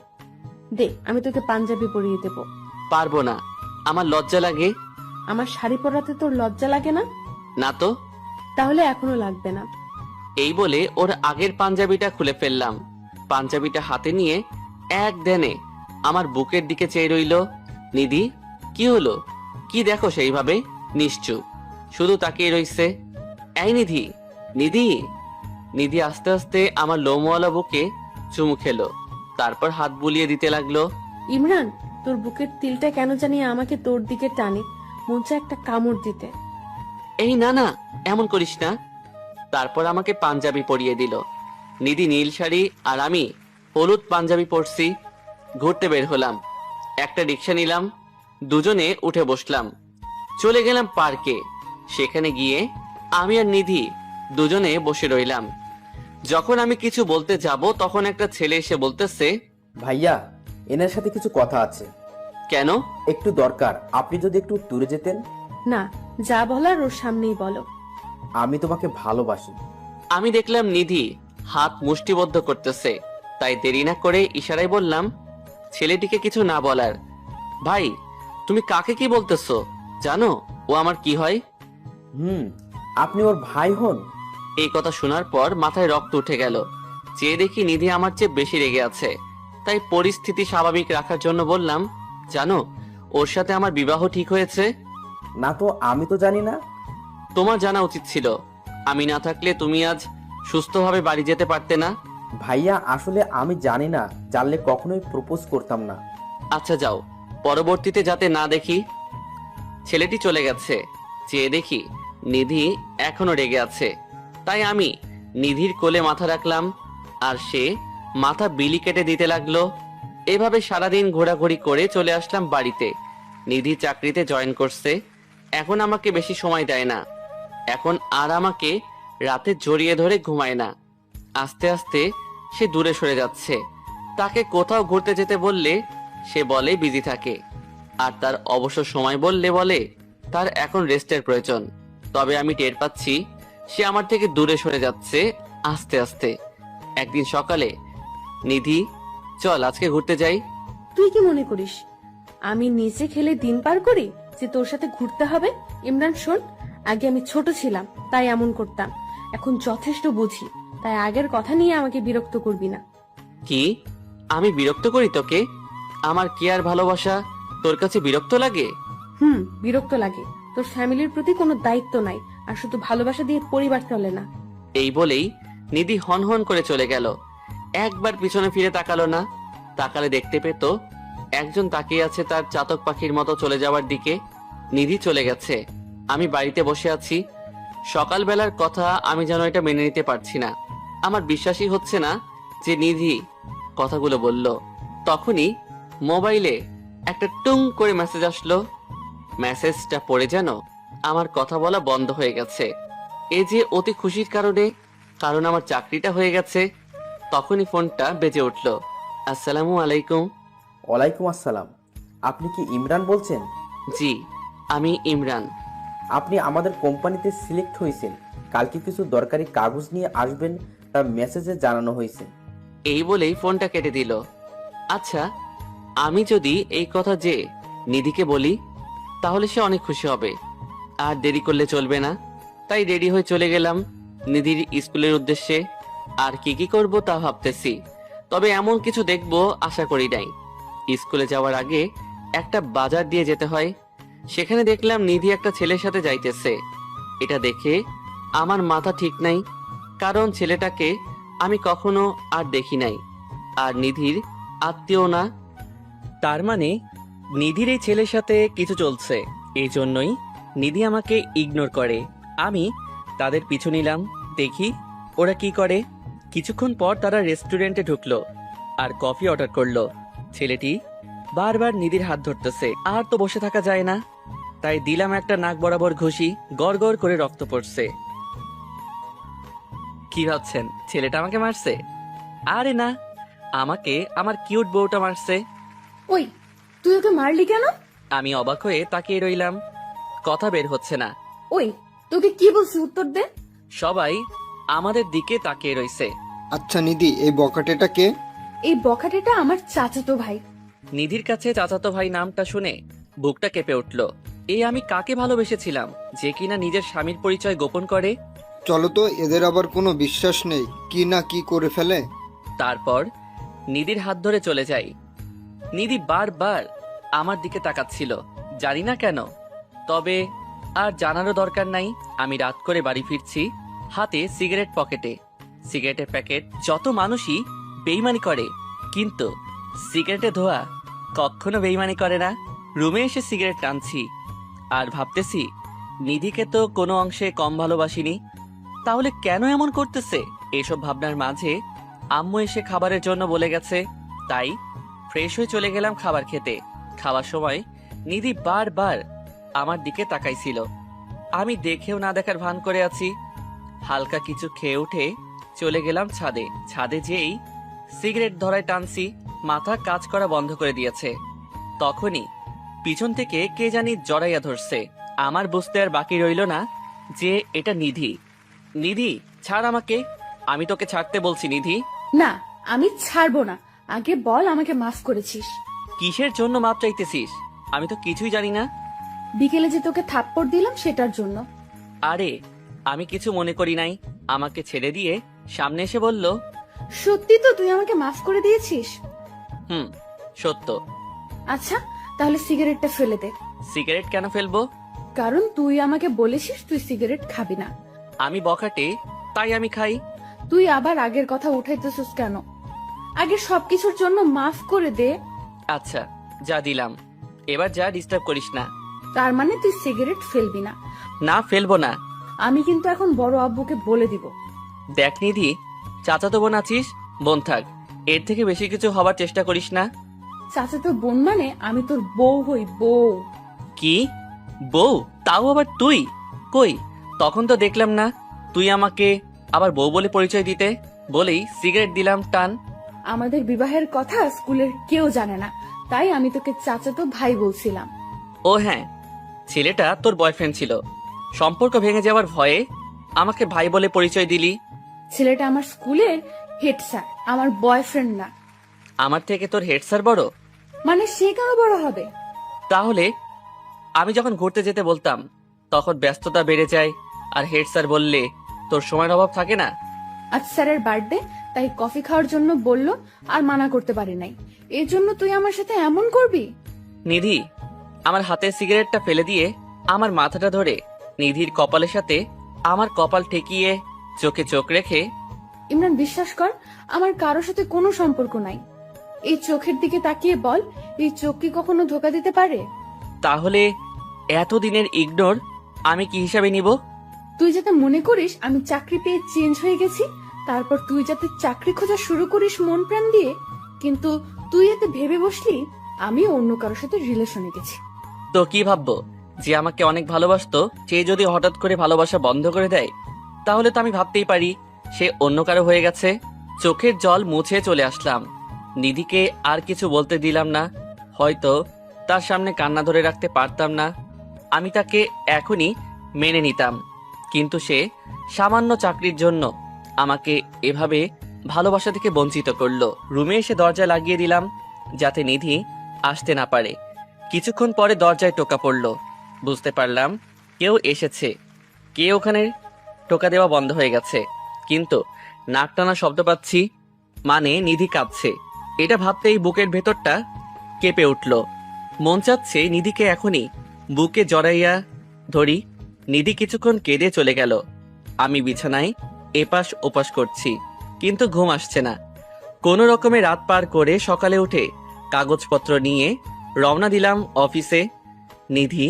দে, আমি তোকে পাঞ্জাবি পরিয়ে দেব। পারবো না, আমার লজ্জা লাগে। আমার শাড়ি পরাতে তোর লজ্জা লাগে না? না তো। তাহলে এখনো লাগবে না। এই বলে ওর আগের পাঞ্জাবিটা খুলে ফেললাম। পাঞ্জাবিটা হাতে নিয়ে এক ধ্যানে আমার বুকের দিকে চেয়ে রইল। নিধি, কি হলো? কি দেখো সেইভাবে? নিশ্চুপ শুধু তাকিয়ে রইছে। এই নিধি, নিধি। নিধি আস্তে আস্তে আমার লোমওয়ালা বুকে চুমু খেলো, তারপর হাত বুলিয়ে দিতে লাগলো। ইমরান, তোর বুকের তিলটা কেন জানি আমাকে তোর দিকে টানে, মন চায় একটা কামড় দিতে। এই না না, এমন করিস না। তারপর আমাকে পাঞ্জাবি পরিয়ে দিল। নিধি নীল শাড়ি আর আমি হলুদ পাঞ্জাবি পরছি। ঘুরতে বের হলাম, একটা রিক্সা নিলাম, দুজনে উঠে বসলাম। চলে গেলাম পার্কে। সেখানে গিয়ে আমি আর নিধি দুজনে বসে রইলাম। যখন আমি কিছু বলতে যাব তখন একটা ছেলে এসে বলতেছে, ভাইয়া, এনার সাথে কিছু কথা আছে। কেন? একটু দরকার, আপনি যদি একটু দূরে যেতেন। না, যা বলার ওর সামনেই বলো। আমি তোমাকে ভালোবাসি। আমি দেখলাম নিধি হাত মুষ্টিবদ্ধ করতেছে, তাই দেরি না করে ইশারায় বললাম ছেলেটিকে কিছু না বলার। ভাই, তুমি কাকে কি বলতেছো? জানো ও আমার কি হয়? আপনি ওর ভাই হন? এই কথা শোনার পর মাথায় রক্ত উঠে গেল। চেয়ে দেখি নিধি আমার চেয়ে বেশি রেগে আছে। তাই পরিস্থিতি স্বাভাবিক রাখার জন্য বললাম, জানো ওর সাথে আমার বিবাহ ঠিক হয়েছে। না তো, আমি তো জানি না। তোমার জানা উচিত ছিল। আমি না থাকলে তুমি আজ সুস্থভাবে বাড়ি যেতে পারতে না। ভাইয়া, আসলে আমি জানি না, জানলে কখনোই প্রপোজ করতাম না। আচ্ছা যাও, পরবর্তীতে যাতে না দেখি। ছেলেটি চলে গেছে। চেয়ে দেখি নিধি এখনো রেগে আছে। তাই আমি নিধির কোলে মাথা রাখলাম আর সে মাথা বিলি কেটে দিতে লাগলো। এভাবে সারাদিন ঘোরাঘুরি করে চলে আসলাম বাড়িতে। নিধি চাকরিতে জয়েন করছে, এখন আমাকে বেশি সময় দেয় না। এখন আর আমাকে রাতে জড়িয়ে ধরে ঘুমায় না। আস্তে আস্তে সে দূরে সরে যাচ্ছে। তাকে কোথাও ঘুরতে যেতে বললে সে বলে বিজি থাকে, আর তার অবসর সময় বললে বলে তার এখন রেস্টের প্রয়োজন। তবে আমি টের পাচ্ছি সে আমার থেকে দূরে সরে যাচ্ছে আস্তে আস্তে। একদিন সকালে, নিধি চল আজকে ঘুরতে যাই। তুই কি মনে করিস আমি নিচে খেলে দিন পার করি যে তোর সাথে ঘুরতে হবে? ইমরান শোন, আগে আমি ছোট ছিলাম তাই এমন করতাম, এখন যথেষ্ট বুঝি, তাই আগের কথা নিয়ে আমাকে বিরক্ত করবি না। কি? আমি বিরক্ত করি তোকে? আমার কি আর ভালোবাসা তোর কাছে বিরক্ত লাগে? বিরক্ত লাগে। তোর ফ্যামিলির প্রতি কোনো দায়িত্ব নাই, আর শুধু ভালোবাসা দিয়ে পরিবার চলে না। এই বলেই নিধি হন হন করে চলে গেল। একবার পিছনে ফিরে তাকালো না। তাকালে দেখতে পেত একজন তাকিয়ে আছে তার চাতক পাখির মতো চলে যাওয়ার দিকে। নিধি চলে গেছে, আমি বাড়িতে বসে আছি। সকালবেলার কথা আমি যেন এটা মেনে নিতে পারছি না। আমার বিশ্বাসই হচ্ছে না যে নিধি কথাগুলো বলল। তখনই মোবাইলে একটা টুং করে মেসেজ আসলো। মেসেজটা পড়ে যেন আমার কথা বলা বন্ধ হয়ে গেছে। এই যে অতি খুশির কারণে, কারণ আমার চাকরিটা হয়ে গেছে। তখনই ফোনটা বেজে উঠল। আসসালামু আলাইকুম। ওয়ালাইকুম আসসালাম। আপনি কি ইমরান বলছেন? জি, আমি ইমরান। আপনি আমাদের কোম্পানিতে সিলেক্ট হয়েছেন। কালকে কিছু দরকারি কাগজ নিয়ে আসবেন, তার মেসেজে জানানো হয়েছে। এই বলেই ফোনটা কেটে দিল। আচ্ছা, আমি যদি এই কথা যে নিধিকে বলি তাহলে সে অনেক খুশি হবে, আর দেরি করলে চলবে না। তাই রেডি হয়ে চলে গেলাম নিধির স্কুলের উদ্দেশ্যে। আর কি কি করব তা ভাবতেছি, তবে এমন কিছু দেখবো আশা করি নাই। স্কুলে যাওয়ার আগে একটা বাজার দিয়ে যেতে হয়। সেখানে দেখলাম নিধি একটা ছেলের সাথে যাইতেছে। এটা দেখে আমার মাথা ঠিক নাই, কারণ ছেলেটাকে আমি কখনো আর দেখি নাই, আর নিধির আত্মীয় না। তার মানে নিধির এই ছেলের সাথে কিছু চলছে, এই জন্যই নিধি আমাকে ইগনোর করে। আমি তাদের পিছু নিলাম, দেখি ওরা কি করে। কিছুক্ষণ পর তারা রেস্টুরেন্টে ঢুকলো আর কফি অর্ডার করলো। ছেলেটি বারবার নিধির হাত ধরতেছে, আর তো বসে থাকা যায় না, তাই দিলাম একটা নাক বরাবর ঘুষি, গড় গড় করে রক্ত পড়ছে। কি ভাবছেন ছেলেটা আমাকে মারছে? আরে না, আমাকে আমার কিউট বউটা মারছে। ওই, তুই ওকে মারলি কেন? আমি অবাক হয়ে তাকিয়ে রইলাম, কথা বের হচ্ছে না। ওই, তোকে কি বলছি উত্তর দে। সবাই আমাদের দিকে তাকিয়ে রইছে। আচ্ছা নিধি, এই বকাটেটা কে? এই বখাটেটা আমার চাচাতো ভাই। নিধির কাছে চাচাতো ভাই নামটা শুনে বুকটা কেঁপে উঠল। এই আমি কাকে ভালোবেসেছিলাম যে কিনা নিজের স্বামীর পরিচয় গোপন করে? চলো তো, এদের আবার কোনো বিশ্বাস নেই, কি না কি করে ফেলে। তারপর নিধির হাত ধরে চলে যাই। নিধি বারবার আমার দিকে তাকাচ্ছিল, জানি না কেন। তবে আর জানারও দরকার নাই। আমি রাত করে বাড়ি ফিরছি, হাতে সিগারেট পকেটে। সিগারেটের প্যাকেট। যত মানুষই বেইমানি করে, কিন্তু সিগারেটে ধোয়া কখনো বেইমানি করে না। রুমে এসে সিগারেট টানছি আর ভাবতেছি, নিধিকে তো কোনো অংশে কম ভালোবাসিনি, তাহলে কেন এমন করতেছে? এসব ভাবনার মাঝে আম্মু এসে খাবারের জন্য বলে গেছে, তাই ফ্রেশ হয়ে চলে গেলাম খাবার খেতে। খাওয়ার সময় নিধি বারবার আমার দিকে তাকাইছিল। আমি দেখেও না দেখার ভান করে আছি। হালকা কিছু খেয়ে উঠে চলে গেলাম ছাদে। ছাদে যেই সিগারেট ধরায় টানছি, মাথা কাজ করা বন্ধ করে দিয়েছে। তখনই পিছন থেকে কে জানি জড়াইয়া ধরছে। আমার বুঝতে আর বাকি রইল না যে এটা নিধি। নিধি, ছাড় আমাকে, আমি তোকে ছাড়তে বলছি। নিধি, না, আমি ছাড়বো না। আগে বল আমাকে মাফ করেছিস। কিসের জন্য মাপ চাইতেছিস? আমি তো কিছুই জানি না। বিকেলে যে তোকে থাপ্পড় দিলাম সেটার জন্য। আরে আমি কিছু মনে করি নাই। আমাকে ছেড়ে দিয়ে সামনে এসে বলল, সত্যি তো তুই আমাকে মাফ করে দিয়েছিস? হুম, সত্য। আচ্ছা, তাহলে সিগারেটটা ফেলে দে। সিগারেট কেন ফেলবো? কারণ তুই আমাকে বলেছিস তুই সিগারেট খাবি না। আমি বখাটে, তাই আমি খাই। তুই আবার আগের কথা উঠাইতেছিস কেন? আগে সবকিছুর জন্য মাফ করে দে। আচ্ছা, যা দিলাম, এবার যা, ডিস্টার্ব করিস না। তার মানে তুই সিগারেট ফেলবি না? না, ফেলবো না। আমি কিন্তু এখন বড় আব্বুকে বলে দিব। দেখ নিধি, চাচাতো বোন আছিস, বোন থাক, এর থেকে বেশি কিছু হবার চেষ্টা করিস না। চাচাতো বোন মানে আমি তোর বউ হই, বউ। কি বউ? তাও আবার তুই? কই, তখন তো দেখলাম না। তুই আমাকে আবার বউ বলে পরিচয় দিতে বলেই সিগারেট দিলাম টান। আমাদের বিবাহের কথা স্কুলের কেউ জানে না, তাই আমি তোকে চাচাতো ভাই বলছিলাম। ও হ্যাঁ, ছেলেটা তোর বয়ফ্রেন্ড ছিল, সম্পর্ক ভেঙে যাওয়ার ভয়ে আমাকে ভাই বলে পরিচয় দিলি। ছেলেটা আমার স্কুলের হেড স্যার, আমার বয়ফ্রেন্ড না। আমার থেকে তোর হেড স্যার বড়? মানে সে কেন বড় হবে? তাহলে আমি যখন ঘুরতে যেতে বলতাম তখন ব্যস্ততা বেড়ে যায়, আর হেড স্যার বললে তোর সময়ের অভাব থাকে না। আজ স্যারের বার্থডে, তাই কফি খাওয়ার জন্য বললো, আর মানা করতে পারি নাই। এর জন্য তুই আমার সাথে এমন করবি? নিধি আমার হাতের সিগারেটটা ফেলে দিয়ে আমার মাথাটা ধরে নিধির কপালের সাথে আমার কপাল ঠেকিয়ে চোখে চোখ রেখে, ইমরান, বিশ্বাস কর, আমার কারোর সাথে কোনো সম্পর্ক নাই। এই চোখের দিকে তাকিয়ে বল, এই চোখ কি কখনো ধোকা দিতে পারে? তাহলে এতদিনের ইগনোর আমি কি হিসাবে নিব? তুই যাতে মনে করিস আমি চাকরি পেয়ে চেঞ্জ হয়ে গেছি, তারপর তুই যাতে চাকরি খোঁজা শুরু করিস মন প্রাণ দিয়ে, কিন্তু তুই এতে ভেবে বসলি আমি অন্য কারোর সাথে রিলেশনে গেছি। তো কি ভাববো, যে আমাকে অনেক ভালোবাসতো সে যদি হঠাৎ করে ভালোবাসা বন্ধ করে দেয়, তাহলে তো আমি ভাবতেই পারি সে অন্য কারো হয়ে গেছে। চোখের জল মুছে চলে আসলাম। নিধিকে আর কিছু বলতে দিলাম না, হয়তো তার সামনে কান্না ধরে রাখতে পারতাম না। আমি তাকে এখনই মেনে নিতাম, কিন্তু সে সামান্য চাকরির জন্য আমাকে এভাবে ভালোবাসা থেকে বঞ্চিত করলো। রুমে এসে দরজা লাগিয়ে দিলাম যাতে নিধি আসতে না পারে। কিছুক্ষণ পরে দরজায় টোকা পড়লো, বুঝতে পারলাম কেউ এসেছে। কে ওখানে? টোকা দেওয়া বন্ধ হয়ে গেছে, কিন্তু নাক টানা শব্দ পাচ্ছি, মানে নিধি কাঁদছে। এটা ভাবতেই বুকের ভেতরটা কেঁপে উঠল। মন চাচ্ছে নিধিকে এখনই বুকে জড়াইয়া ধরি। নিধি কিছুক্ষণ কেঁদে চলে গেল। আমি বিছানায় এপাশ ওপাশ করছি, কিন্তু ঘুম আসছে না। কোনো রকমে রাত পার করে সকালে উঠে কাগজপত্র নিয়ে রওনা দিলাম অফিসে। নিধি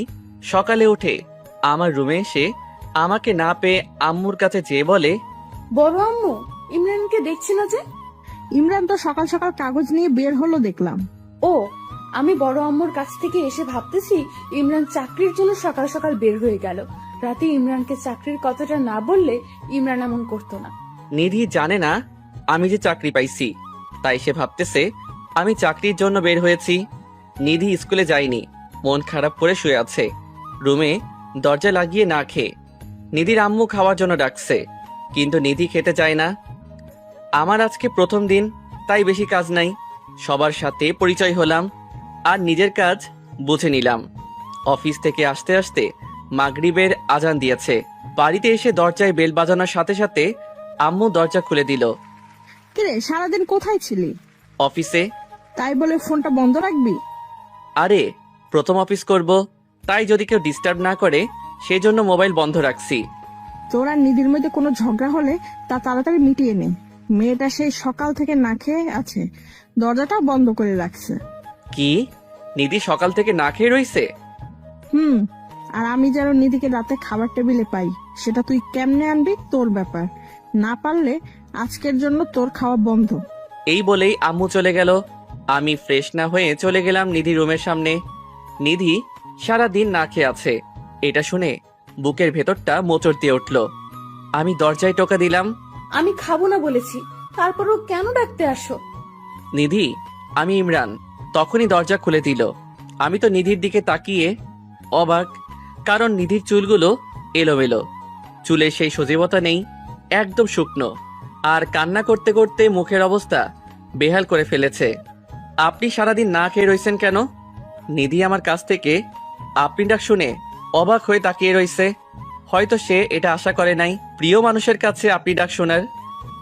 সকালে উঠে আমার রুমে এসে আমাকে না পেয়ে আম্মুর কাছে যেয়ে বলে, বড় আম্মু, ইমরানকে দেখছি না যে। ইমরান তো সকাল সকাল কাগজ নিয়ে বের হলো দেখলাম। ও, আমি বড় আম্মুর কাছ থেকে এসে ভাবতেছি ইমরান চাকরির জন্য সকাল সকাল বের হয়ে গেল। রাতে ইমরানকে চাকরির কথাটা না বললে ইমরান এমন করতো না। নিধি জানে না আমি যে চাকরি পাইছি, তাই সে ভাবতেছে আমি চাকরির জন্য বের হয়েছি। নিধি স্কুলে যায়নি, মন খারাপ করে শুয়ে আছে রুমে দরজা লাগিয়ে না খেয়ে। নিধির আম্মু খাওয়ার জন্য ডাকছে, কিন্তু নিধি খেতে চায় না। আমার আজকে প্রথম দিন, তাই বেশি কাজ নাই। সবার সাথে পরিচয় হলাম আর নিজের কাজ বুঝে নিলাম। অফিস থেকে আসতে আসতে মাগরিবের আজান দিয়েছে। বাড়িতে এসে দরজায় বেল বাজানোর সাথে সাথে আম্মু দরজা খুলে দিল। কিরে, সারাদিন কোথায় ছিলি? অফিসে। তাই বলে ফোনটা বন্ধ রাখবি? আরে প্রথম অফিস করব, তাই যদি কেউ ডিস্টার্ব না করে সেজন্য মোবাইল বন্ধ রাখছি। তোর আর নিধির মধ্যে কোনো ঝগড়া হলে তা তাড়াতাড়ি মিটিয়ে নে। মেয়েটা সেই সকাল থেকে না খেয়ে আছে, দরজাটা বন্ধ করে রাখছে। কি, নিধি সকাল থেকে না খেয়ে রইছে? হুম, আর আমি যেন নিধিকে রাতে খাবার টেবিলে পাই, সেটা তুই কেমনে আনবি তোর ব্যাপার। না পারলে আজকের জন্য তোর খাওয়া বন্ধ। এই বলেই আম্মু চলে গেল। আমি ফ্রেশ না হয়ে চলে গেলাম নিধি রুমের সামনে। নিধি সারা দিন না খেয়ে আছে, এটা শুনে বুকের ভেতরটা মোচড় দিয়ে উঠল। আমি দরজায় টোকা দিলাম। আমি খাবো না বলেছি, তারপরও কেন ডাকতে আসো? নিধি, আমি ইমরান। তখনই দরজা খুলে দিল। আমি তো নিধির দিকে তাকিয়ে অবাক, কারণ নিধির চুলগুলো এলোমেলো, চুলের সেই সজীবতা নেই, একদম শুকনো, আর কান্না করতে করতে মুখের অবস্থা বেহাল করে ফেলেছে। আপনি সারাদিন না খেয়ে রইছেন কেন? নিধি আমার কাছ থেকে আপনি ডাক শুনে অবাক হয়ে তাকিয়ে রইছে। হয়তো সে এটা আশা করে নাই প্রিয় মানুষের কাছে আপনি ডাক শোনার।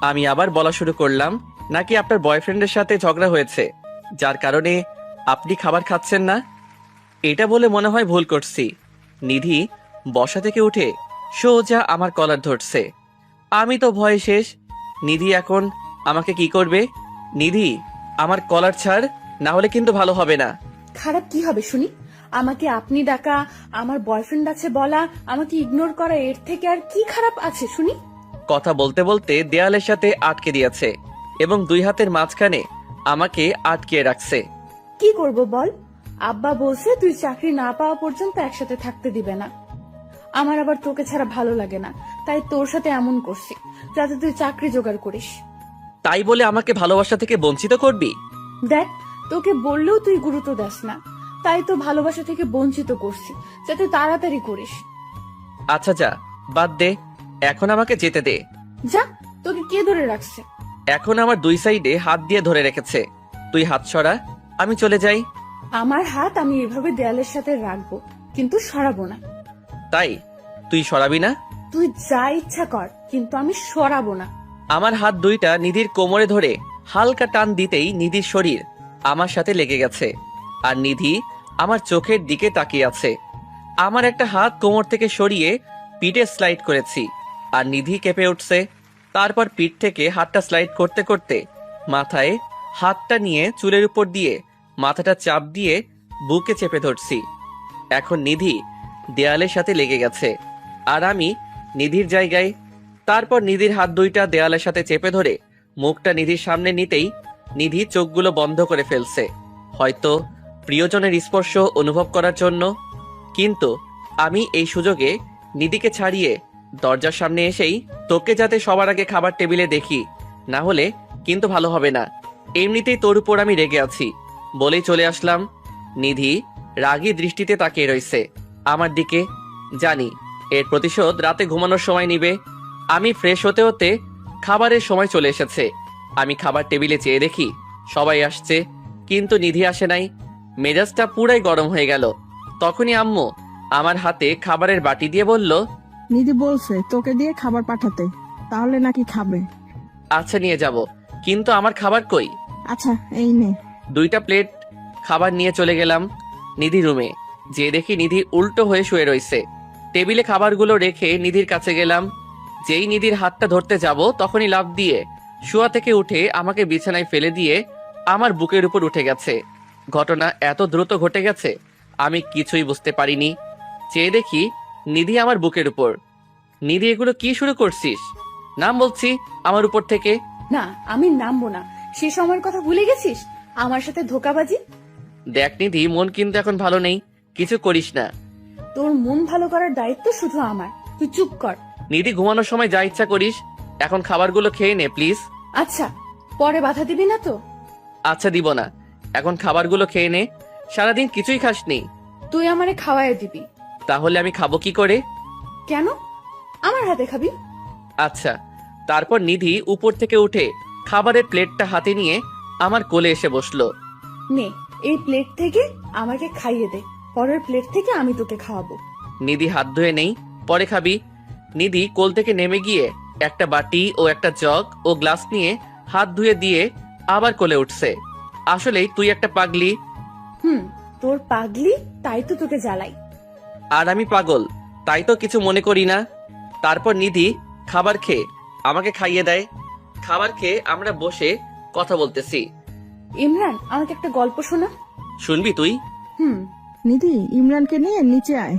আমি আবার বলা শুরু করলাম, নাকি আপনার বয়ফ্রেন্ডের সাথে ঝগড়া হয়েছে, যার কারণে আপনি খাবার খাচ্ছেন না? এটা বলে মনে হয় ভুল করছি। নিধি বসা থেকে উঠে সোজা আমার কলার ধরছে। আমি তো ভয়ে শেষ। নিধি এখন আমাকে কি করবে? নিধি, আমার কলার ছাড়, না হলে কিন্তু ভালো হবে না। খারাপ কি হবে শুনি? আমাকে আপনি ডাকা, আমার বয়ফ্রেন্ড আছে বলা, আমাকে ইগনোর করা, এর থেকে আর কি খারাপ আছে শুনি? কথা বলতে বলতে দেয়ালের সাথে আটকে দিয়েছে এবং দুই হাতের মাঝখানে আমাকে আটকে রাখছে। কি করব বল? আব্বা বলছে তুই চাকরি না পাওয়া পর্যন্ত একসাথে থাকতে দিবে না। আমার আবার তোকে ছাড়া ভালো লাগে না, তাই তোর সাথে এমন করছি যাতে তুই চাকরি জোগাড় করিস। তাই বলে আমাকে ভালোবাসা থেকে বঞ্চিত করবি? দেখ, তোকে বললেও তুই গুরুত্ব দাস না, তাই তো ভালোবাসা থেকে বঞ্চিত করছি যাতে তাড়াতাড়ি করিস। আচ্ছা যা, বাদ দে, এখন আমাকে যেতে দে। যা, তোকে কে ধরে রাখছে? এখন আমার দুই সাইডে হাত দিয়ে ধরে রেখেছে। তুই হাত সরা, আমি চলে যাই। আমার হাত আমি এভাবে দেয়ালের সাথে রাখবো, কিন্তু সরাবো না। তাই তুই সরাবি না? তুই যা ইচ্ছা কর, কিন্তু আমি সরাবো না। আমার হাত দুইটা নিধির কোমরে ধরে হালকা টান দিতেই নিধির শরীর আমার সাথে লেগে গেছে, আর নিধি আমার চোখের দিকে তাকিয়ে আছে। আমার একটা হাত কোমর থেকে সরিয়ে পিঠে স্লাইড করেছি, আর নিধি কেঁপে উঠছে। তারপর পিঠ থেকে হাতটা স্লাইড করতে করতে মাথায় হাতটা নিয়ে চুলের উপর দিয়ে মাথাটা চাপ দিয়ে বুকে চেপে ধরছি। এখন নিধি দেয়ালের সাথে লেগে গেছে, আর আমি নিধির জায়গায়। তারপর নিধির হাত দুইটা দেয়ালের সাথে চেপে ধরে মুখটা নিধির সামনে নিতেই নিধি চোখগুলো বন্ধ করে ফেলছে, হয়তো প্রিয়জনের স্পর্শ অনুভব করার জন্য। কিন্তু আমি এই সুযোগে নিধিকে ছাড়িয়ে দরজার সামনে এসেই, তোকে যাতে সবার আগে খাবার টেবিলে দেখি, না হলে কিন্তু ভালো হবে না। এমনিতেই তোর উপর আমি রেগে আছি বলেই চলে আসলাম। নিধি রাগী দৃষ্টিতে তাকিয়ে রইছে আমার দিকে। জানি এর প্রতিশোধ রাতে ঘুমানোর সময় নিবে। আমি ফ্রেশ হতে হতে খাবারের সময় চলে এসেছে। আমি খাবার টেবিলে চেয়ে দেখি সবাই আসছে, কিন্তু নিধি আসে নাই। মেজাজটা পুরাই গরম হয়ে গেল। তখনই আম্মু আমার হাতে খাবারের বাটি দিয়ে বলল, নিধি বলছে তোকে দিয়ে খাবার পাঠাতে, তাহলে নাকি খাবে। আচ্ছা নিয়ে যাব, কিন্তু আমার খাবার কই? আচ্ছা এই নে। 2টা প্লেট খাবার নিয়ে চলে গেলাম নিধি রুমে। যে দেখি নিধি উল্টো হয়ে শুয়ে রইছে। টেবিলে খাবারগুলো রেখে নিধির কাছে গেলাম। যেই নিধির হাতটা ধরতে যাব, তখনই লাফ দিয়ে শোয়া থেকে উঠে আমাকে বিছানায় ফেলে দিয়ে আমার বুকের উপর উঠে গেছে। ঘটনা এত দ্রুত ঘটে গেছে আমি কিছুই বুঝতে পারিনি। চেয়ে দেখি নিধি আমার বুকের উপর। নিধি এগুলো কি শুরু করছিস? নাম বলছি আমার উপর থেকে। না, আমি নামবো না। সে সময়ের কথা ভুলে গেছিস? আমার সাথে ধোকাবাজি। দেখ নিধি, মন কিন্তু এখন ভালো নেই, কিছু করিস না। তোর মন ভালো করার দায়িত্ব শুধু আমার। তুই চুপ কর। নিধি, ঘুমানোর সময় যা ইচ্ছা করিস, এখন খাবারগুলো খেয়ে নে প্লিজ। আচ্ছা, পরে বাধা দিবি না তো? আচ্ছা দিব না, এখন খাবারগুলো খেয়ে নে। সারাদিন কিছুই খাসনি। তুই আমারে খাওয়ায় দিবি। তাহলে আমি খাবো কি করে? কেন? আমার হাতে খাবি। আচ্ছা। তারপর নিধি উপর থেকে উঠে খাবারের প্লেটটা হাতে নিয়ে আমার কোলে এসে বসলো। নে, এই প্লেট থেকে আমাকে খাইয়ে দে। পরের প্লেট থেকে আমি তোকে খাওয়াবো। নিধি, হাত ধুয়ে নেই, পরে খাবি। নিধি কোল থেকে নেমে গিয়ে একটা বাটি ও একটা জগ ও গ্লাস নিয়ে হাত ধুয়ে দিয়ে আবার কোলে উঠছে। আসলেই তুই একটা পাগলি। তোর পাগলি, তাই তো তোকে জ্বালাই। আর আমি পাগল, তাই তো কিছু মনে করি না। তারপর নিধি খাবার খেয়ে আমাকে খাইয়ে দেয়। খাবার খেয়ে আমরা বসে কথা বলতেছি। ইমরান, আমাকে একটা গল্প শোনা। শুনবি তুই? নিধি, ইমরানকে নিয়ে নিচে আয়,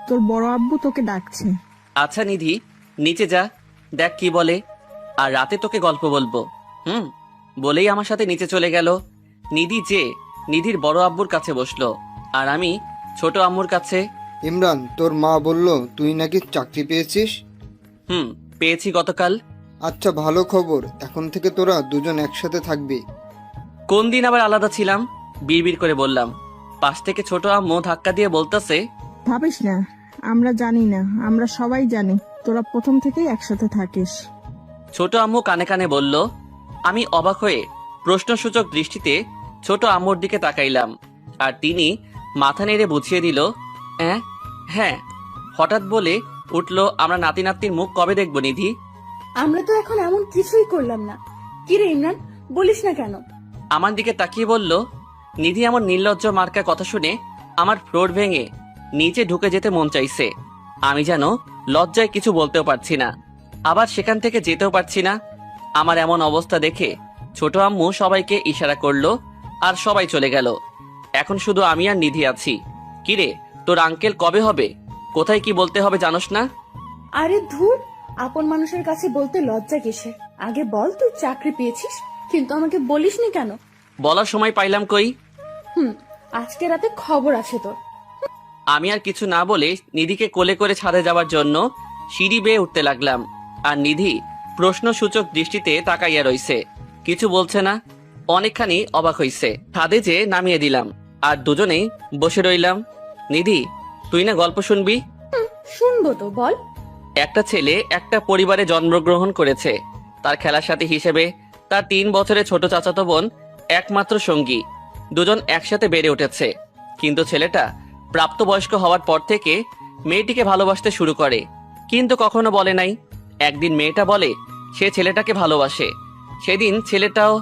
তোর বড় আব্বু তোকে ডাকছে। আচ্ছা নিধি, নিচে যা, দেখ কি বলে। আর রাতে তোকে গল্প বলবো। বলেই আমার সাথে নিচে চলে গেল। নিধি নিধির বড় আব্বুর কাছে বসলো, আর আমি ছোট আম্মুর কাছে। ইমরান, তোর মা বলল তুই নাকি চাকরি পেয়েছিস। পেয়েছি গতকাল। আচ্ছা, ভালো খবর। এখন থেকে তোরা দুজন একসাথে থাকবি। কোন দিন আবার আলাদা ছিলাম? বিড়বিড় করে বললাম। পাশ থেকে ছোট আম্মু ধাক্কা দিয়ে বলতেছে, ভাবিস না, আমরা জানি না, আমরা সবাই জানি তোরা প্রথম থেকেই একসাথে থাকিস। ছোট আম্মু কানে কানে বলল। আমি অবাক হয়ে প্রশ্নসূচক দৃষ্টিতে ছোট আম্মুর দিকে তাকাইলাম, আর তিনি মাথা নেড়ে বুঝিয়ে দিল, হ্যাঁ। হঠাৎ বলে উঠলো, আমরা নাতি নাতনির মুখ কবে দেখবো নিধি? আমরা তো এখন এমন কিছুই করলাম না। কিরে ইমরান, বলিস না কেন? আমার দিকে তাকিয়ে বলল। নিধি আমার নির্লজ্জ মার্কা কথা শুনে আমার ফ্লোর ভেঙে নিচে ঢুকে যেতে মন চাইছে। আমি যেন লজ্জায় কিছু বলতেও পারছি না, আবার সেখান থেকে যেতেও পারছি না। আমার এমন অবস্থা দেখে ছোট আম্মু সবাইকে ইশারা করলো, আর সবাই চলে গেল। এখন শুধু আমি আর নিধি আছি। কিরে, তোর আঙ্কেল কবে হবে? কোথায় কি বলতে হবে জানোস না? আরে ধুর, আপন মানুষের কাছে বলতে লজ্জা কিসের? আগে বল, তুই চাকরি পেয়েছিস, কিন্তু আমাকে বলিসনি কেন? বলার সময় পাইলাম কই? আজকে রাতে খবর আছে তোর। আমি আর কিছু না বলে নিধিকে কোলে করে ছাদে যাওয়ার জন্য সিঁড়ি বেয়ে উঠতে লাগলাম, আর নিধি প্রশ্নসূচক দৃষ্টিতে তাকাইয়া রইছে, কিছু বলছে না। অনেকখানি অবাক হইছে। ছাদে যে নামিয়ে দিলাম, আর দুজনেই বসে রইলাম। নিধি, তুই না গল্প শুনবি? শুনবো তো, বল। একটা ছেলে একটা পরিবারে জন্মগ্রহণ করেছে। তার খেলার সাথী হিসেবে তার 3 বছরের ছোট চাচাতো বোন একমাত্র সঙ্গী। দুজন একসাথে বেড়ে উঠেছে, কিন্তু ছেলেটা প্রাপ্তবয়স্ক হওয়ার পর থেকে মেয়েটিকে ভালোবাসতে শুরু করে, কিন্তু কখনো বলে নাই। একদিন মেয়েটা বলে সে ছেলেটাকে ভালোবাসে। সেদিন ছেলেটাও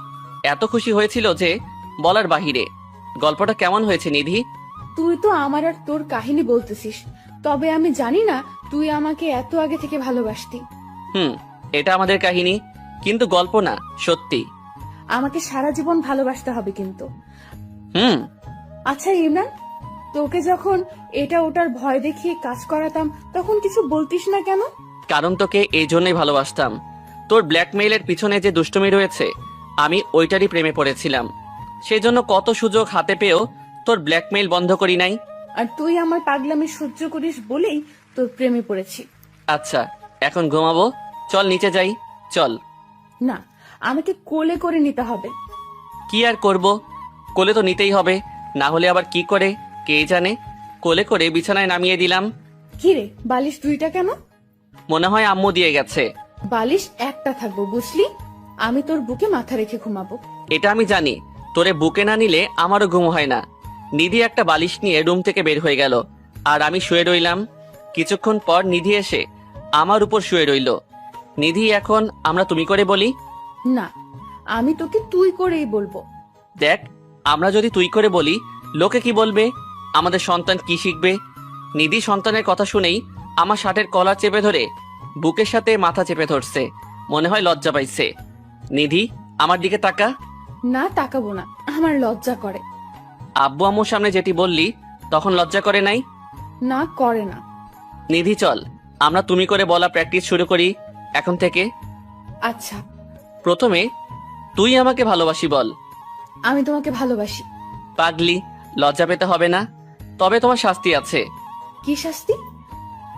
এত খুশি হয়েছিল যে বলার বাহিরে। গল্পটা কেমন হয়েছে নিধি? তুই তো আমার আর তোর কাহিনী বলতেছিস, তবে আমি জানি না তুই আমাকে এত আগে থেকে ভালোবাসতি। এটা আমাদের কাহিনী, কিন্তু গল্প না, সত্যি। আমাকে সারা জীবন ভালোবাসতে হবে কিন্তু। আচ্ছা ইমরান, তোকে যখন এটা ওটার ভয় দেখিয়ে কাজ করাতাম, তখন কিছু বলতিস না কেন? কারণ তোকে এই জন্যই ভালোবাসতাম। তোর ব্ল্যাকমেইলের পিছনে যে দুষ্টুমি রয়েছে, আমি ওইটারই প্রেমে পড়েছিলাম। সেজন্য কত সুযোগ হাতে পেয়েও তোর ব্ল্যাকমেইল বন্ধ করি নাই। আর তুই আমার পাগলামি সহ্য করিস বলেই তোর প্রেমে পড়েছি। আচ্ছা, এখন ঘুমাবো, চল নিচে যাই, চল। না, আমাকে কোলে করে নিতে হবে। কি আর করব, কোলে তো নিতেই হবে, না হলে আবার কি করে কে জানে। কোলে করে বিছানায় নামিয়ে দিলাম। কিরে, বালিশ 2টা কেন? মনে হয় আম্মু দিয়ে গেছে। বালিশ একটা থাকবো, বুঝলি? আমি তোর বুকে মাথা রেখে ঘুমাবো। এটা আমি জানি, তোরে বুকে না নিলে আমারও ঘুম হয় না। নিধি একটা বালিশ নিয়ে রুম থেকে বের হয়ে গেল, আর আমি শুয়ে রইলাম। কিছুক্ষণ পর নিধি এসে আমার উপর শুয়ে রইল। নিধি, এখন আমরা তুমি করে বলি? না, আমি তোকে তুই করেই বলবো। দেখ, আমরা যদি তুই করে বলি, লোকে কি বলবে? আমাদের সন্তান কি শিখবে? নিধি সন্তানের কথা শুনেই আমার শার্টের কলার চেপে ধরে বুকের সাথে মাথা চেপে ধরছে, মনে হয় লজ্জা পাইছে। নিধি, আমার দিকে তাকা। না, তাকাবো না, আমার লজ্জা করে। আব্বু আম্মুর সামনে যেটি বললি, তখন লজ্জা করে নাই? না, করে না। নিধি চল, আমরা তুমি করে বলা প্র্যাকটিস শুরু করি এখন থেকে। আচ্ছা, প্রথমে তুই আমাকে ভালোবাসি বল। আমি তোমাকে ভালোবাসি। পাগলি, লজ্জা পেতে হবে না। তবে তোমার শাস্তি আছে। কি শাস্তি?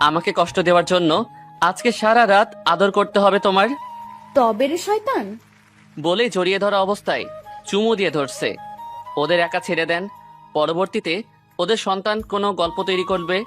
আমাকে কষ্ট দেওয়ার জন্য আজকে সারা রাত আদর করতে হবে তোমার। তবে রে শয়তান। বলে জড়িয়ে ধরা অবস্থায় চুমু দিয়ে ধরছে। ওদের একা ছেড়ে দেন। পরবর্তীতে ওদের সন্তান কোনো গল্প তৈরি করবে